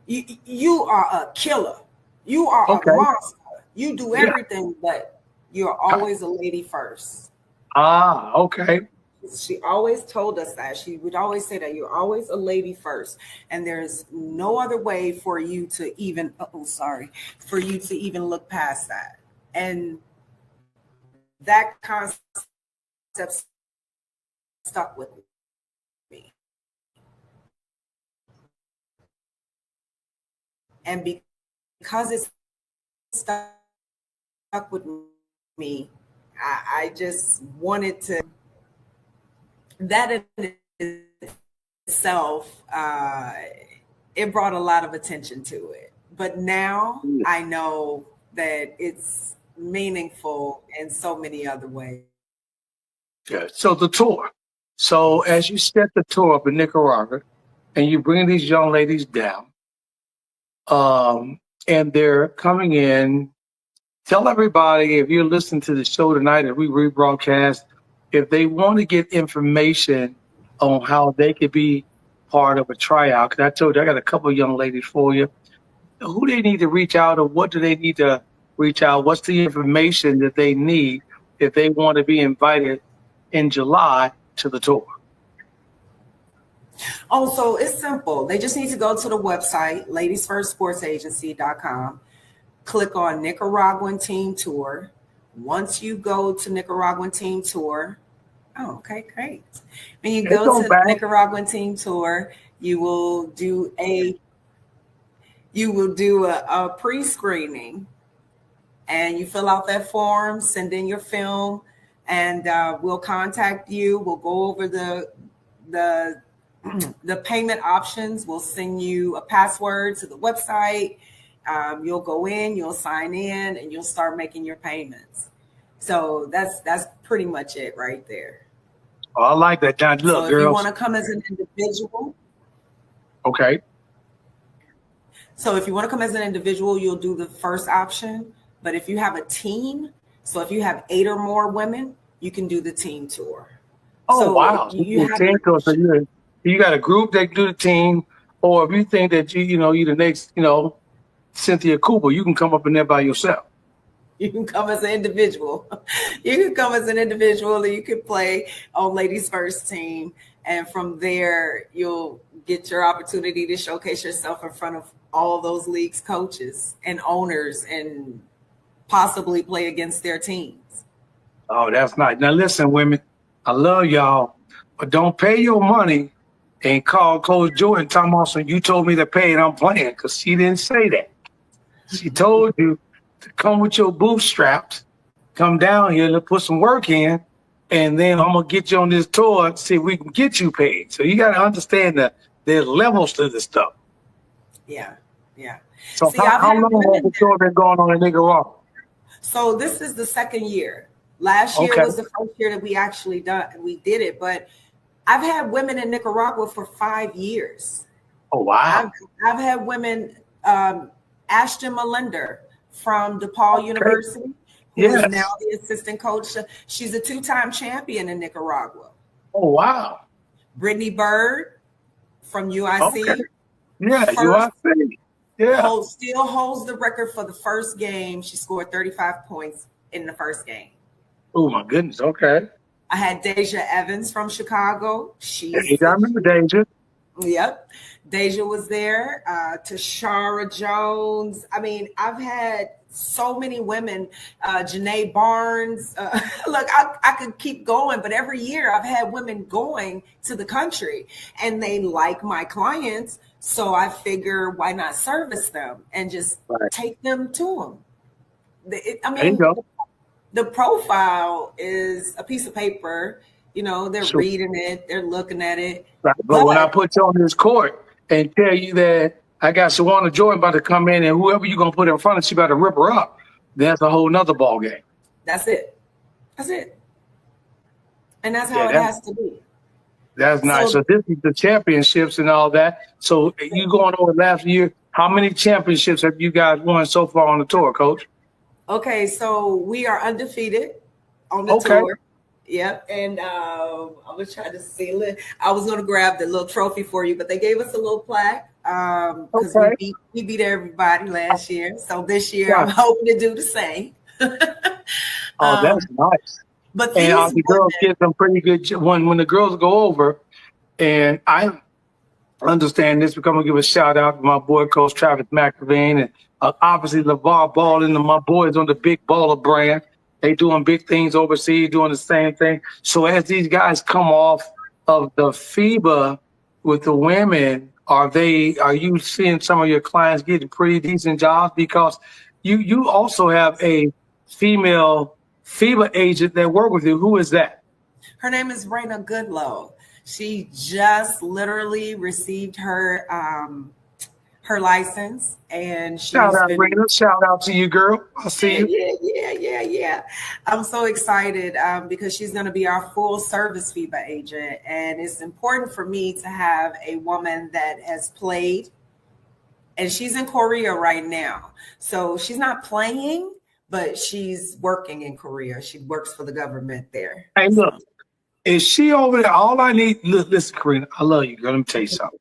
you are a killer. You are Okay. a monster. You do everything, but you're always a lady first. Ah, okay. She always told us that. She would always say that you're always a lady first. And there's no other way for you to even, for you to even look past that. And that concept stuck with me. And because it's stuck with me, I just wanted to, that in itself, it brought a lot of attention to it. But now I know that it's meaningful in so many other ways. Yeah. So the tour. So as you set the tour up in Nicaragua and you bring these young ladies down, and they're coming in, tell everybody, if you're listening to the show tonight, if we rebroadcast, if they want to get information on how they could be part of a tryout, because I told you I got a couple of young ladies for you, who they need to reach out, or what do they need to reach out? What's the information that they need if they want to be invited in July to the tour? Oh, so it's simple. They just need to go to the website, ladiesfirstsportsagency.com, click on Nicaraguan Team Tour. Once you go to Nicaraguan Team Tour, oh, okay, great. When you go to Nicaraguan Team Tour, you will do a pre-screening, and you fill out that form, send in your film, and we'll contact you. We'll go over the payment options. We'll send you a password to the website. You'll go in, you'll sign in, and you'll start making your payments. So that's pretty much it right there. Oh, I like that. Now, look, so if girls, you want to come as an individual. Okay. So if you want to come as an individual, you'll do the first option. But if you have a team, so if you have 8 or more women, you can do the team tour. Oh, so wow. You got a group that can do the team, or if you think that you're the next, Cynthia Cooper, you can come up in there by yourself. You can come as an individual. You can come as an individual, and you can play on Ladies First Team. And from there, you'll get your opportunity to showcase yourself in front of all those leagues' coaches and owners, and possibly play against their teams. Oh, that's nice. Now, listen, women, I love y'all, but don't pay your money and call Coach Jordan talking about some, you told me to pay and I'm playing, because she didn't say that. She told you to come with your bootstraps, come down here, let's put some work in, and then I'm going to get you on this tour and see if we can get you paid. So you got to understand that there's levels to this stuff. Yeah, yeah. So how long has the tour been going on in Nicaragua? So this is the second year. Last year was the first year that we actually did it, but I've had women in Nicaragua for 5 years. Oh, wow. I've had women, Ashton Melinder from DePaul University, who is now the assistant coach. She's a 2-time champion in Nicaragua. Oh, wow. Brittany Bird from UIC. Okay. Yeah, UIC. Yeah. Still holds the record for the first game. She scored 35 points in the first game. Oh, my goodness. Okay. I had Deja Evans from Chicago. I remember Deja. Yep. Deja was there. Tashara Jones. I mean, I've had so many women. Janae Barnes. Look, I could keep going, but every year I've had women going to the country, and they like my clients. So I figure, why not service them and just take them to them? There you go. The profile is a piece of paper. They're reading it, they're looking at it. Right. But when I put you on this court and tell you that I got Shawana Jordan about to come in, and whoever you're going to put in front of, she about to rip her up, that's a whole nother ball game. That's it. And that's how it has to be. That's nice. So this is the championships and all that. So you going over last year, how many championships have you guys won so far on the tour, Coach? Okay, so we are undefeated on the tour. Yep, and I was trying to see. I was going to grab the little trophy for you, but they gave us a little plaque because we beat everybody last year. So this year, I'm hoping to do the same. That's nice. But the girls get some pretty good when the girls go over, and I understand this. We're going to give a shout out to my boy Coach Travis McElvain, and obviously LeVar Ball and my boys on the Big Baller brand. They doing big things overseas, doing the same thing. So as these guys come off of the FIBA with the women, Are you seeing some of your clients getting pretty decent jobs? Because you also have a female FEMA agent that work with you. Who is that? Her name is Raina Goodlow. She just literally received her her license, and she's Shout out, Raina. Shout out to you, girl. I see you. Yeah. I'm so excited because she's going to be our full service FEMA agent, and it's important for me to have a woman that has played, and she's in Korea right now, so she's not playing, but she's working in Korea. She works for the government there. Hey, look, is she over there? All I need, listen, Karina, I love you, girl. Let me tell you something.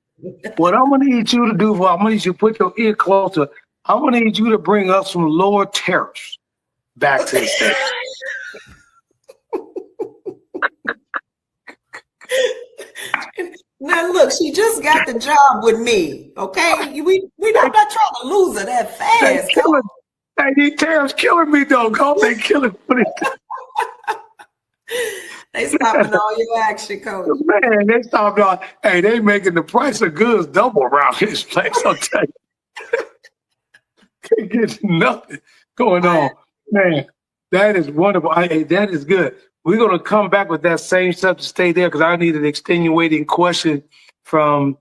What I'm gonna need you to do, I'm gonna need you to put your ear closer. I'm gonna need you to bring us some Lower Terrace back to the state. Now look, she just got the job with me. Okay, we not trying to lose her that fast. These tariffs killing me though. Go, they killing me. They stopping all your action, Coach. Man, they stopped on. Hey, they making the price of goods double around this place. I'll tell you. Can't get nothing going on. Man, that is wonderful. That is good. We're going to come back with that same subject. Stay there because I need an extenuating question from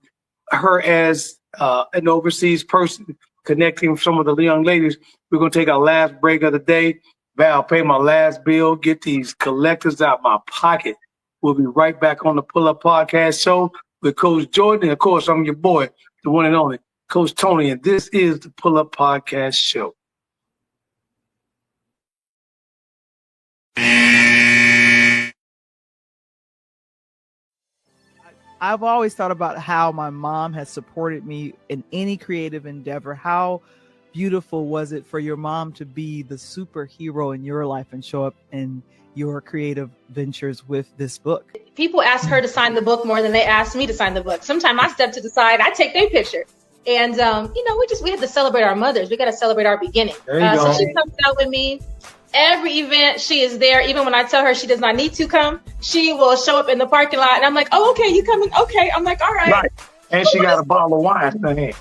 her as an overseas person connecting with some of the young ladies. We're going to take our last break of the day. Val, pay my last bill, get these collectors out my pocket. We'll be right back on the Pull Up Podcast Show with Coach Jordan. And of course, I'm your boy, the one and only Coach Tony. And this is the Pull Up Podcast Show. I've always thought about how my mom has supported me in any creative endeavor. How beautiful was it for your mom to be the superhero in your life and show up in your creative ventures with this book? People ask her to sign the book more than they ask me to sign the book. Sometimes I step to the side, I take their picture. And, we have to celebrate our mothers. We got to celebrate our beginning. So she comes out with me. Every event, she is there. Even when I tell her she does not need to come, she will show up in the parking lot. And I'm like, oh, okay, you coming? Okay. I'm like, all right. Right. And she got a bottle of wine in her hand.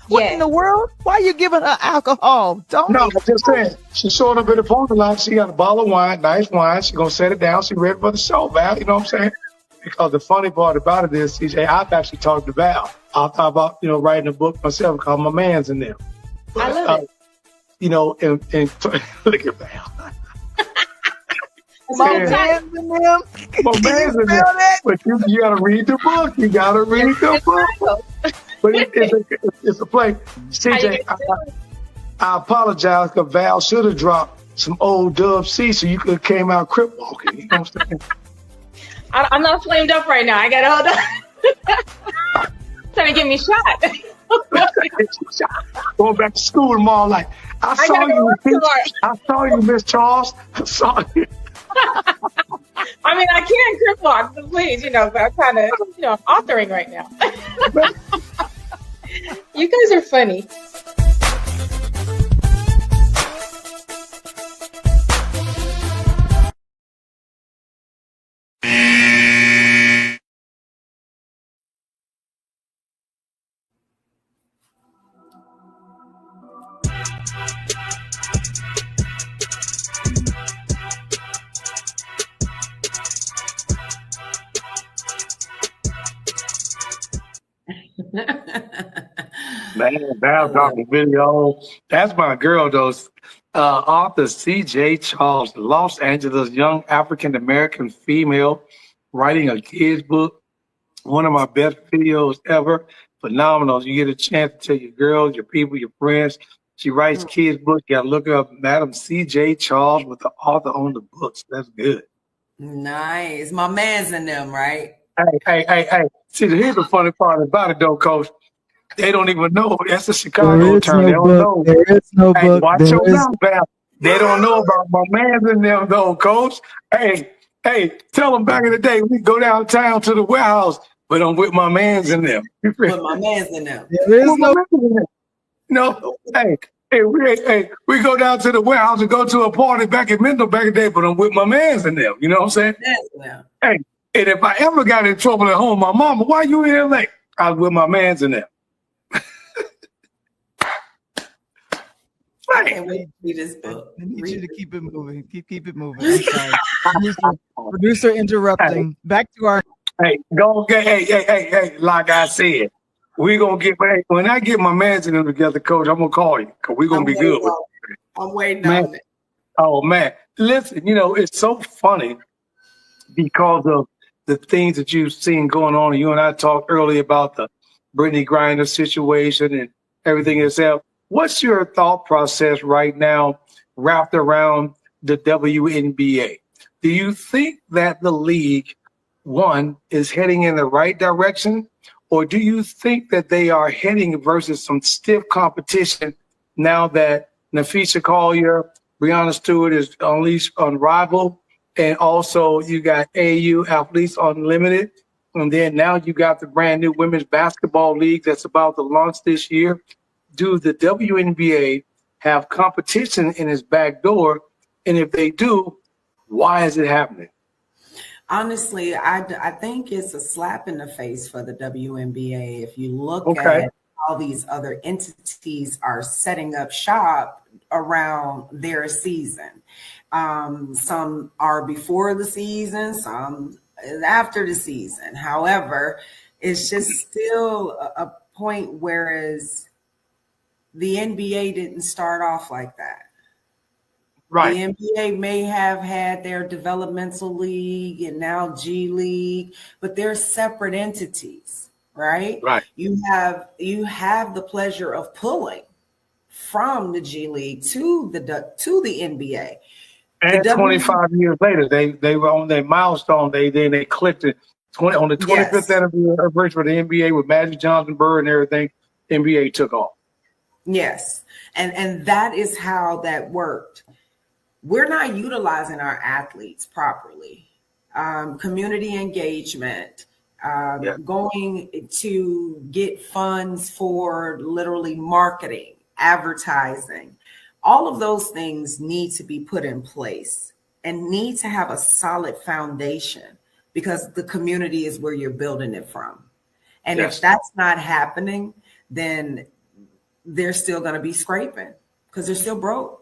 What in the world? Why are you giving her alcohol? Don't. No, I'm just saying. She showed up in the parking lot. She got a bottle of wine, nice wine. She's going to set it down. She ready for the show, Val. You know what I'm saying? Because the funny part about it is, CJ, I've actually talked to Val. I thought about, writing a book myself called My Man's in Them. But, I love it. And look at Val. My man's in them. My man's in them. But you got to read the book. You got to read the book. But it's a play. CJ, I apologize because Val should have dropped some old Dub C so you could have came out crip walking. You know what I'm saying? I'm not flamed up right now. I got to hold on. Trying to get me shot. Going back to school tomorrow, like, I saw you, Miss Charles. I saw you. I mean, I can crip walk, so please, but I'm kind of, I'm authoring right now. You guys are funny. Man, Val dropped the video. That's my girl, though. Author C.J. Charles, Los Angeles young African-American female, writing a kid's book. One of my best videos ever. Phenomenal. You get a chance to tell your girls, your people, your friends. She writes kids' books. You got to look up Madam C.J. Charles with the author on the books. That's good. Nice. My man's in them, right? Hey. See, here's the funny part about it, though, Coach. They don't even know. That's a Chicago term. They don't know. There is no book. Watch your mouth, Val. They don't know about my man's in them, though, Coach. Hey, tell them back in the day, we go downtown to the warehouse, but I'm with my man's in them. With my man's in them. There is no. We go down to the warehouse and go to a party back in Mendel back in the day, but I'm with my man's in them. You know what I'm saying? Yeah. Hey, and if I ever got in trouble at home, my mama, why you in LA? I was with my mans in there. I can't wait to see this book. I need you to keep it moving. Keep it moving. I'm sorry. Producer interrupting. Back to our. Hey, go get. Hey. Like I said, we gonna get. When I get my mans in them together, Coach, I'm gonna call you because we're gonna be good. I'm waiting Man. on it. Oh man, listen, it's so funny because of the things that you've seen going on. You and I talked earlier about the Brittany Griner situation and everything itself. What's your thought process right now wrapped around the WNBA? Do you think that the league, one, is heading in the right direction, or do you think that they are heading versus some stiff competition now that Nafisa Collier, Breanna Stewart is unleashed on Rival, and also you got AU Athletes Unlimited, and then now you got the brand new Women's Basketball League that's about to launch this year? Do the WNBA have competition in its back door? And if they do, why is it happening? Honestly, I think it's a slap in the face for the WNBA. If you look Okay. at how these other entities are setting up shop around their season. Some are before the season, some after the season. However, it's just still a point whereas the NBA didn't start off like that. Right. The NBA may have had their developmental league and now G League, but they're separate entities, right? Right. You have the pleasure of pulling from the G League to the NBA. And The 25 years later, they were on their milestone. They clicked it on the 25th Yes. anniversary for the NBA with Magic Johnson, Bird, and everything. NBA took off. Yes. And that is how that worked. We're not utilizing our athletes properly. Community engagement, going to get funds for literally marketing, advertising. All of those things need to be put in place and need to have a solid foundation because the community is where you're building it from. And Yes. if that's not happening, then they're still going to be scraping because they're still broke.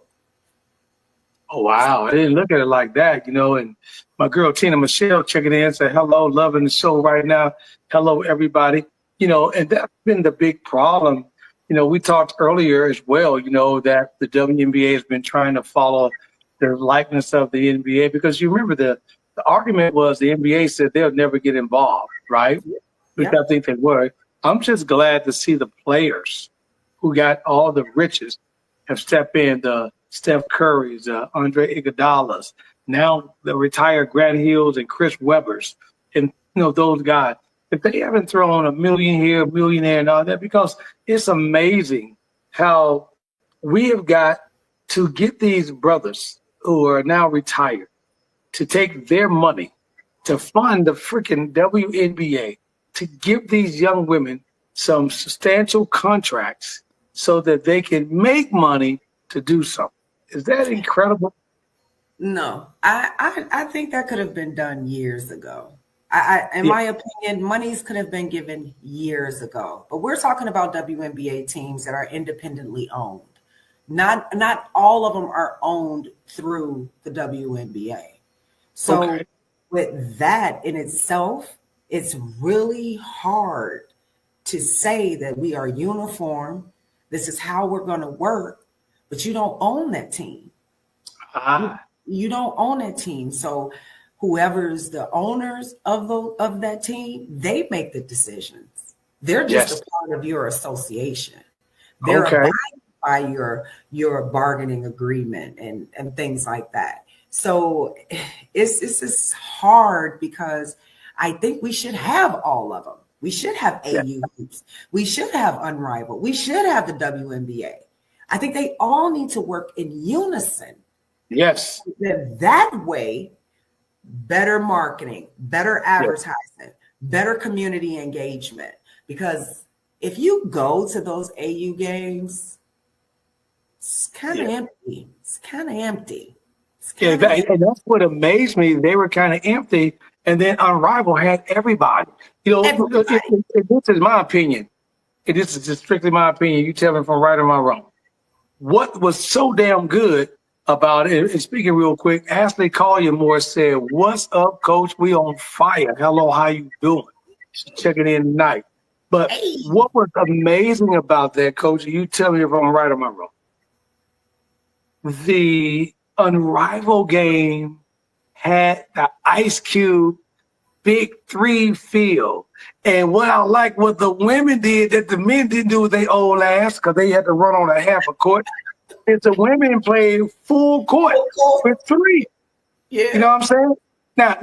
Oh, wow. I didn't look at it like that, and my girl Tina Michelle checking in, said, hello, loving the show right now. Hello, everybody. And that's been the big problem. We talked earlier as well, that the WNBA has been trying to follow the likeness of the NBA because you remember the argument was the NBA said they'll never get involved, right? Which I think they were. I'm just glad to see the players who got all the riches have stepped in, the Steph Curry's, Andre Iguodala's, now the retired Grant Hills and Chris Webbers, and those guys. If they haven't thrown $1 million here, $1 million there, and all that, because it's amazing how we have got to get these brothers who are now retired to take their money to fund the freaking WNBA, to give these young women some substantial contracts so that they can make money to do something. Is that incredible? No, I think that could have been done years ago. In my opinion, monies could have been given years ago. But we're talking about WNBA teams that are independently owned. Not all of them are owned through the WNBA. So with that in itself, it's really hard to say that we are uniform. This is how we're going to work, but you don't own that team. You don't own that team. So whoever's the owners of that team, they make the decisions. They're just a part of your association. They're abiding by your bargaining agreement and things like that. So it's just hard because I think we should have all of them. We should have AU hoops. We should have Unrivaled. We should have the WNBA. I think they all need to work in unison. Yes. That way, better marketing, better advertising, better community engagement. Because if you go to those AU games, it's kind of empty. It's kind of empty. And that's what amazed me. They were kind of empty. And then Unrivaled had everybody. You know, Everybody. this is my opinion. And this is just strictly my opinion. You tell me if I'm right or I'm wrong. What was so damn good about it, and speaking real quick, Ashley Colliermore said, "What's up, Coach? We on fire. Hello, how you doing?" She's checking in tonight. But what was amazing about that, Coach, you tell me if I'm right or I'm wrong. The Unrivaled game had the Ice Cube Big Three field. And what I like what the women did that the men didn't do with their old ass, because they had to run on a half a court, is the women played full court with three. Yeah. You know what I'm saying? Now,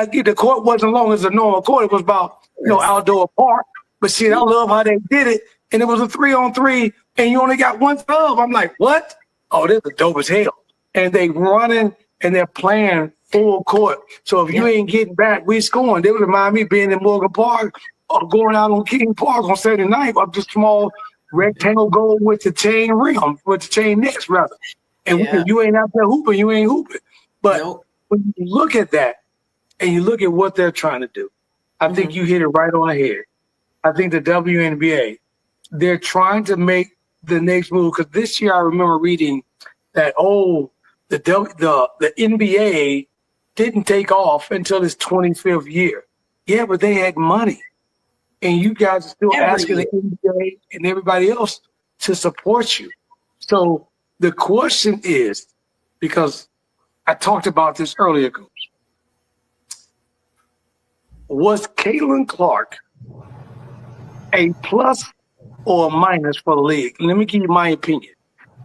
the court wasn't long as a normal court. It was about, outdoor park. But see, I love how they did it. And it was a 3-on-3, and you only got one sub. I'm like, what? Oh, this is dope as hell. And they running and they're playing full court. So if you ain't getting back, we scoring. They would remind me being in Morgan Park or going out on King Park on Saturday night of the small rectangle goal with the chain rim, with the chain nets rather. And you ain't out there hooping, you ain't hooping. But when you look at that and you look at what they're trying to do, I think you hit it right on the head. I think the WNBA, they're trying to make the next move. Because this year I remember reading that, the NBA didn't take off until its 25th year. Yeah, but they had money. And you guys are still asking the NBA and everybody else to support you. So the question is, because I talked about this earlier, Coach, was Caitlin Clark a plus or a minus for the league? Let me give you my opinion.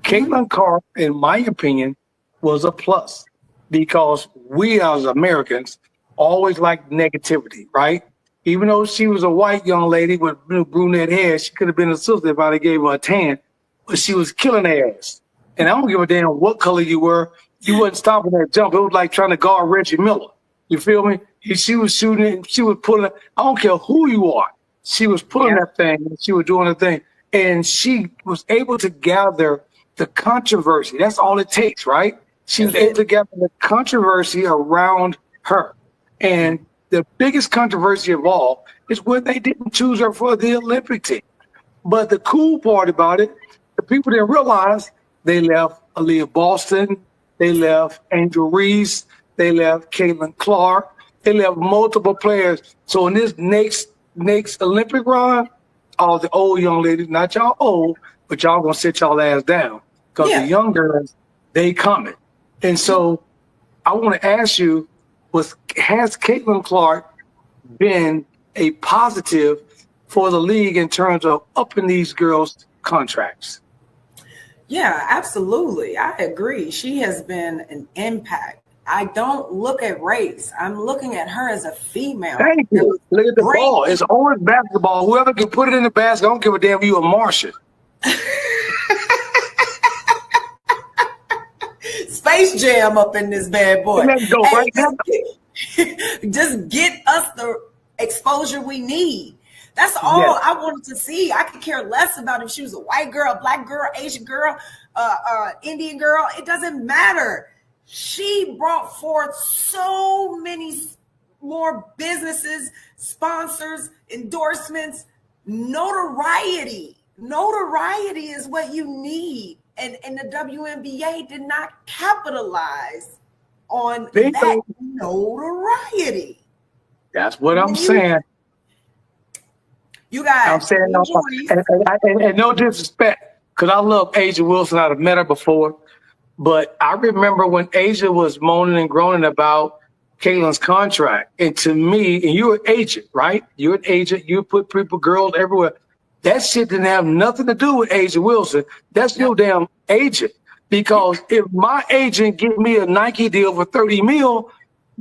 Caitlin Clark, in my opinion, was a plus because we as Americans always like negativity, right? Even though she was a white young lady with brunette hair, she could have been a sister if I gave her a tan, but she was killing her ass. And I don't give a damn what color you were. You wasn't stopping that jump. It was like trying to guard Reggie Miller. You feel me? She was shooting it. She was pulling it. I don't care who you are. She was pulling that thing. And she was doing the thing. And she was able to gather the controversy. That's all it takes, right? She was able to gather the controversy around her. And the biggest controversy of all is when they didn't choose her for the Olympic team. But the cool part about it, the people didn't realize they left Aaliyah Boston, they left Angel Reese, they left Caitlin Clark, they left multiple players. So in this next Olympic run, all the old young ladies, not y'all old, but y'all gonna sit y'all ass down because the young girls, they coming. And so I want to ask you, has Caitlin Clark been a positive for the league in terms of upping these girls' contracts? Yeah, absolutely. I agree. She has been an impact. I don't look at race. I'm looking at her as a female. Thank you. Look at the ball. It's orange basketball. Whoever can put it in the basket, I don't give a damn if you a Martian. Space Jam up in this bad boy. Let's go right now. Just get us the exposure we need. That's all I wanted to see. I could care less about if she was a white girl, black girl, Asian girl, Indian girl. It doesn't matter. She brought forth so many more businesses, sponsors, endorsements, notoriety. Notoriety is what you need. And the WNBA did not capitalize on that notoriety. That's what I'm saying. You got I'm saying and no disrespect, because I love A'ja Wilson. I've met her before. But I remember when A'ja was moaning and groaning about Caitlin's contract. And to me, and you're an agent, right? You're an agent. You put people, girls everywhere. That shit didn't have nothing to do with A'ja Wilson. That's your damn agent. Because if my agent give me a Nike deal for 30 mil,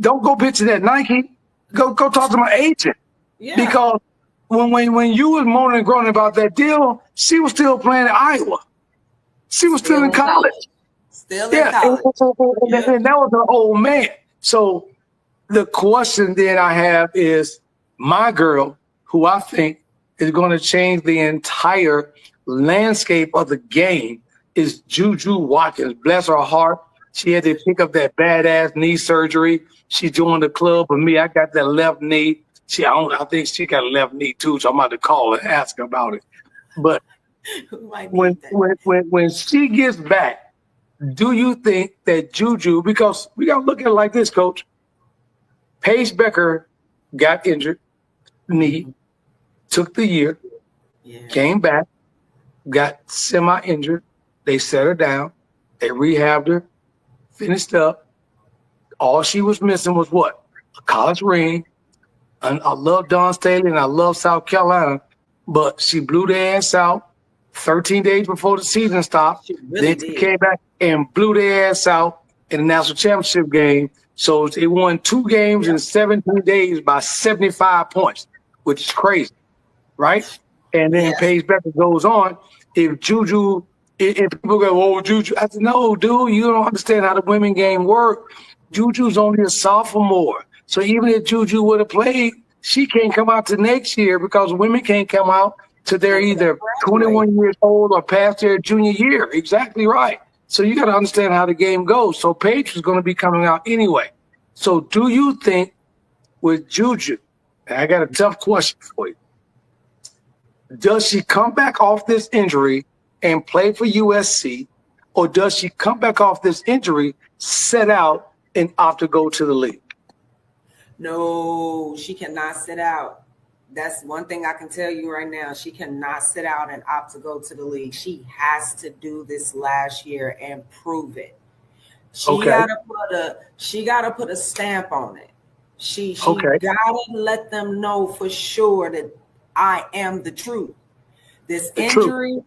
don't go pitching that Nike. Go talk to my agent. Yeah. Because when you was moaning and groaning about that deal, she was still playing at Iowa. She was still in college. Still in college. And that was an old man. So the question then I have is, my girl, who I think is going to change the entire landscape of the game, is Juju Watkins. Bless her heart. She had to pick up that badass knee surgery. She joined the club with me. I got that left knee. I think she got a left knee too, so I'm about to call her and ask her about it. But when she gets back, do you think that Juju, because we got to look at it like this, Coach. Paige Becker got injured, knee, took the year, came back, got semi-injured. They set her down. They rehabbed her, finished up. All she was missing was what? A college ring. And I love Dawn Staley and I love South Carolina, but she blew their ass out 13 days before the season stopped. Then she came back and blew their ass out in the national championship game. So they won 2 games in 17 days by 75 points, which is crazy, right? And then Paige Becker goes on. If Juju, if people go, oh, Juju, I said, no, dude, you don't understand how the women game work. Juju's only a sophomore. So even if Juju would have played, she can't come out to next year because women can't come out till they're either 21 years old or past their junior year. Exactly right. So you got to understand how the game goes. So Paige is going to be coming out anyway. So do you think with Juju, and I got a tough question for you, does she come back off this injury and play for USC, or does she come back off this injury, set out, and opt to go to the league? No, she cannot sit out. That's one thing I can tell you right now. She cannot sit out and opt to go to the league. She has to do this last year and prove it. She gotta put a stamp on it. She gotta let them know for sure that I am the truth. This injury,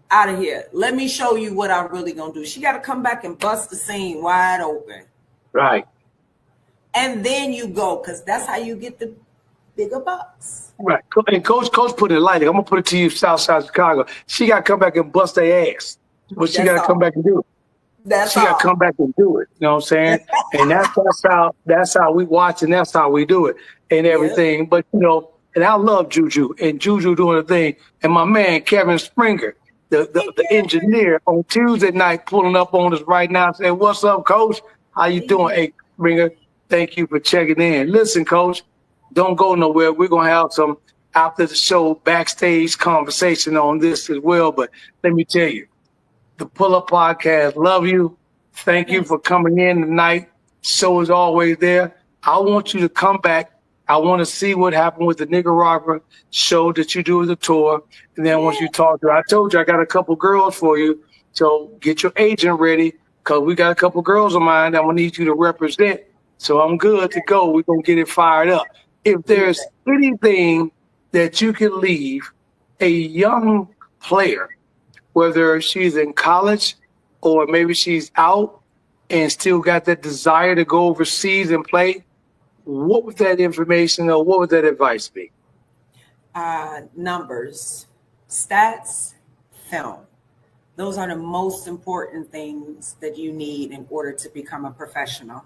out of here. Let me show you what I'm really gonna do. She gotta come back and bust the scene wide open. Right. And then you go, because that's how you get the bigger bucks. Right. And Coach put it lightly. I'm going to put it to you, Southside Chicago. She got to come back and bust their ass. But she got to come back and do it. She got to come back and do it. You know what I'm saying? And that's how we watch and that's how we do it and everything. Yeah. But, you know, and I love Juju and Juju doing the thing. And my man, Kevin Springer, the engineer, on Tuesday night pulling up on us right now saying, what's up, Coach? How you doing? Hey, Springer, thank you for checking in. Listen, Coach, don't go nowhere. We're going to have some after the show backstage conversation on this as well. But let me tell you, the Pull Up Podcast, love you. Thank you for coming in tonight. Show is always there. I want you to come back. I want to see what happened with the Nicaragua show that you do as a tour. And then once you talk to her, I told you I got a couple girls for you. So get your agent ready. Because we got a couple girls of mine that I'm going to need you to represent. So I'm good to go. We're going to get it fired up. If there's anything that you can leave a young player, whether she's in college or maybe she's out and still got that desire to go overseas and play, what would that information or what would that advice be? Numbers, stats, film. Those are the most important things that you need in order to become a professional.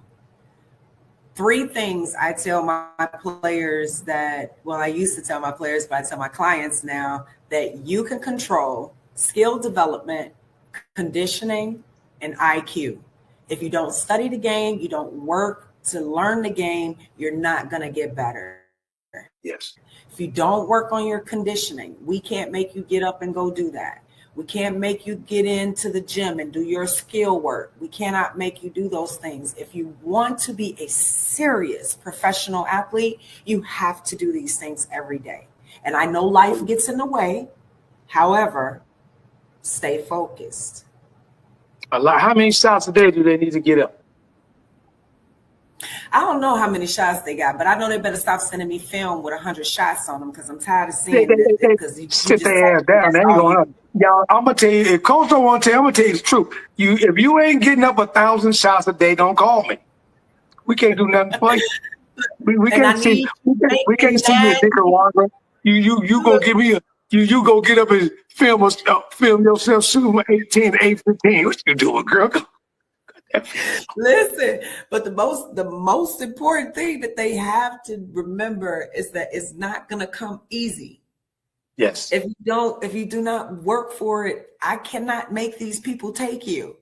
3 things I tell my players I used to tell my players, but I tell my clients now that you can control: skill development, conditioning, and IQ. If you don't study the game, you don't work to learn the game, you're not going to get better. Yes. If you don't work on your conditioning, we can't make you get up and go do that. We can't make you get into the gym and do your skill work. We cannot make you do those things. If you want to be a serious professional athlete, you have to do these things every day. And I know life gets in the way. However, stay focused. How many shots a day do they need to get up? I don't know how many shots they got, but I know they better stop sending me film with 100 shots on them because I'm tired of seeing it. Because you sit their ass down. They ain't going up. Y'all, I'm gonna tell you. If Coach don't want to tell, I'm gonna tell you the truth. If you ain't getting up 1,000 shots a day, don't call me. We can't do nothing for you. We can't see. We can't see you in Nicaragua. You go give me a. You go get up and film yourself shooting 18 to 8:15. What you doing, girl? Listen, but the most important thing that they have to remember is that it's not going to come easy. Yes. If you do not work for it, I cannot make these people take you.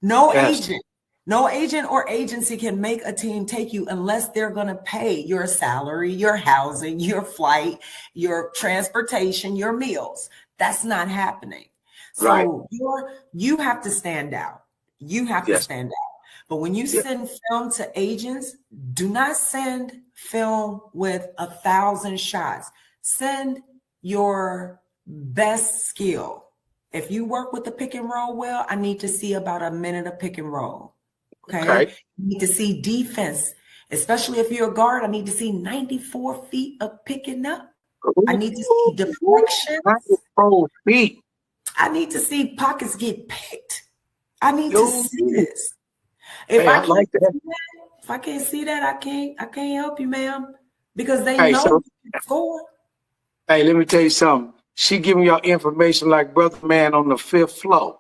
No agent or agency can make a team take you unless they're going to pay your salary, your housing, your flight, your transportation, your meals. That's not happening. So you have to stand out. You have to stand out. But when you send film to agents, do not send film with 1,000 shots. Send your best skill. If you work with the pick and roll well, I need to see about a minute of pick and roll. Okay. You need to see defense, especially if you're a guard. I need to see 94 feet of picking up. I need to see deflections. 94 feet. I need to see pockets get picked. I need to see this. If I can't see that, I can't help you, ma'am, because they know you can score. Hey, let me tell you something. She giving y'all information like Brother Man on the 5th floor.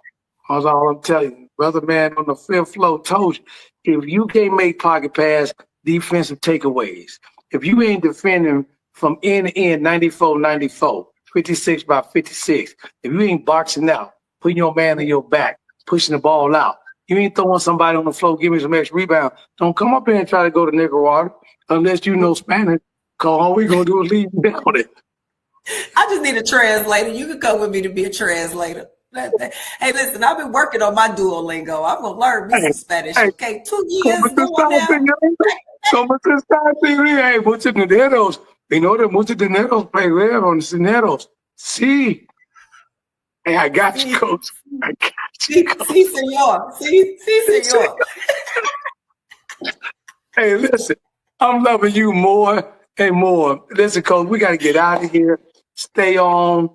That's all I'm telling you. Brother Man on the 5th floor told you, if you can't make pocket pass, defensive takeaways, if you ain't defending from end to end, 94-94, 56 by 56, if you ain't boxing out, putting your man on your back, pushing the ball out, you ain't throwing somebody on the floor, give me some extra rebound, don't come up here and try to go to Nicaragua unless you know Spanish, because all we going to do is leave you down there. I just need a translator. You can come with me to be a translator. Hey, listen, I've been working on my Duolingo. I'm going to learn me some Spanish. Okay, 2 years going now. Muchos dineros on dineros. Sí. Hey, I got you, coach. I got you. Sí, señor. Sí, señor. Hey, listen, I'm loving you more and more. Listen, coach, we got to get out of here. Stay on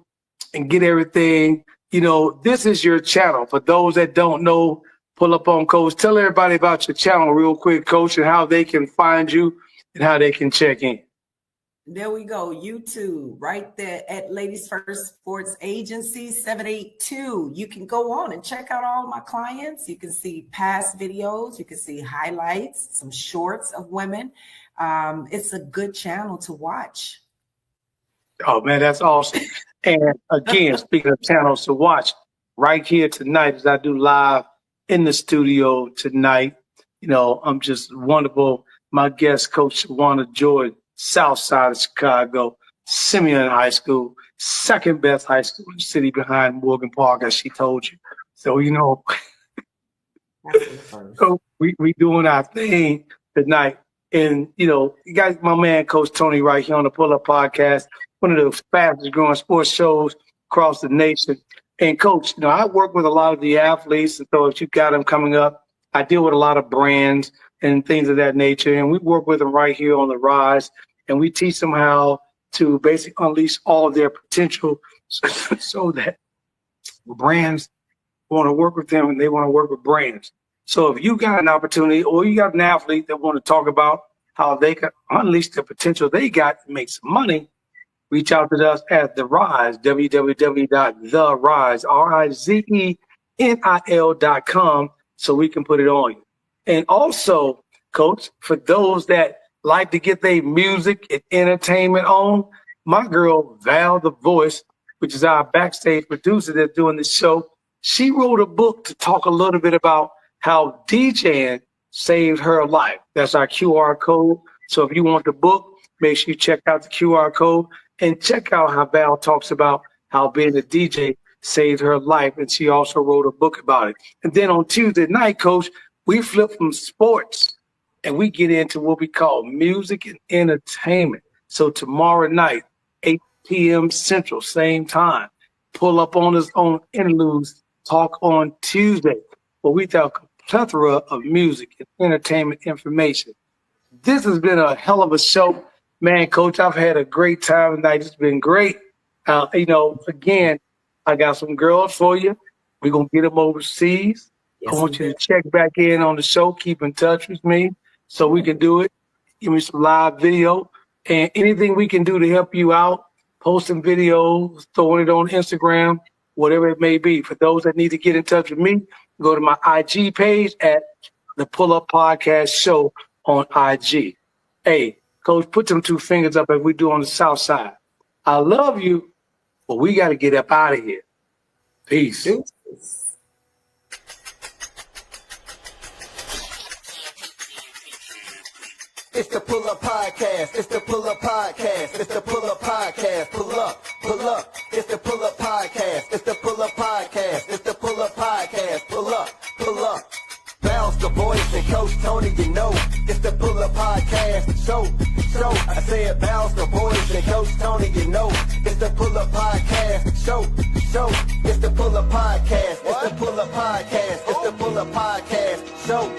and get everything. You know, this is your channel. For those that don't know, pull up on Coach. Tell everybody about your channel real quick, Coach, and how they can find you and how they can check in. There we go. YouTube right there at Ladies First Sports Agency 782. You can go on and check out all my clients. You can see past videos. You can see highlights, some shorts of women. It's a good channel to watch. Oh, man, that's awesome. And again, speaking of channels to watch, right here tonight, as I do live in the studio tonight, you know, I'm just wonderful. My guest, Coach Shawana Jordan, South Side of Chicago, Simeon High School, second best high school in the city behind Morgan Park, as she told you. So, you know, so we doing our thing tonight. And, you know, you got my man, Coach Tony, right here on the Pull Up Podcast, one of the fastest growing sports shows across the nation. And, Coach, you know, I work with a lot of the athletes. And so if you got them coming up, I deal with a lot of brands and things of that nature. And we work with them right here on the Rise. And we teach them how to basically unleash all of their potential so that brands want to work with them and they want to work with brands. So if you got an opportunity or you got an athlete that want to talk about how they can unleash the potential they got and make some money, reach out to us at The Rise, www.therise.com, so we can put it on you. And also, Coach, for those that like to get their music and entertainment on, my girl, Val the Voice, which is our backstage producer that's doing the show, she wrote a book to talk a little bit about how DJing saved her life. That's our QR code. So if you want the book, make sure you check out the QR code and check out how Val talks about how being a DJ saved her life. And she also wrote a book about it. And then on Tuesday night, Coach, we flip from sports and we get into what we call music and entertainment. So tomorrow night, 8 p.m. Central, same time, pull up on us on Interludes Talk on Tuesday, where we talk a plethora of music and entertainment information. This has been a hell of a show. Man, Coach, I've had a great time tonight. It's been great. You know, again, I got some girls for you. We're going to get them overseas. Yes, I want you to check back in on the show. Keep in touch with me so we can do it. Give me some live video. And anything we can do to help you out, posting videos, throwing it on Instagram, whatever it may be. For those that need to get in touch with me, go to my IG page at the Pull Up Podcast Show on IG. Hey, Coach, put them two fingers up as we do on the South Side. I love you, But we got to get up out of here. Peace. Deuces. It's the Pull Up Podcast. It's the Pull Up Podcast. It's the Pull Up Podcast. Pull up, pull up. It's the Pull Up Podcast. It's the Pull Up Podcast. It's the Pull Up Podcast. Pull up, pull up. Bounce the voice and Coach Tony, you know. It's the Pull Up Podcast. Show. I said bounce the voice and Coach Tony, you know. It's the Pull Up Podcast. Show. It's the Pull Up Podcast. It's the Pull Up Podcast. It's the Pull Up Podcast. Show.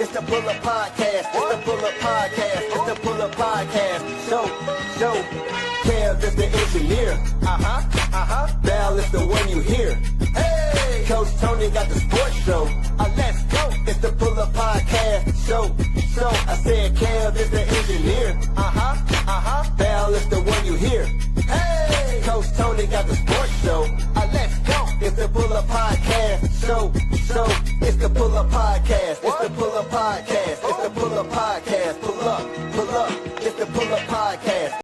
It's the Pull Up Podcast. It's the Pull Up Podcast. It's the Pull Up Podcast. Show. Kev is the engineer. Val is the one you hear. Hey, Coach Tony got the sports show. Let's go. It's the Pull Up Podcast. Show. I said Kev is the engineer. Val is the one you hear. Hey, Coach Tony got the sports show. Let's go. It's the Pull Up Podcast. Show. It's the Pull Up Podcast. It's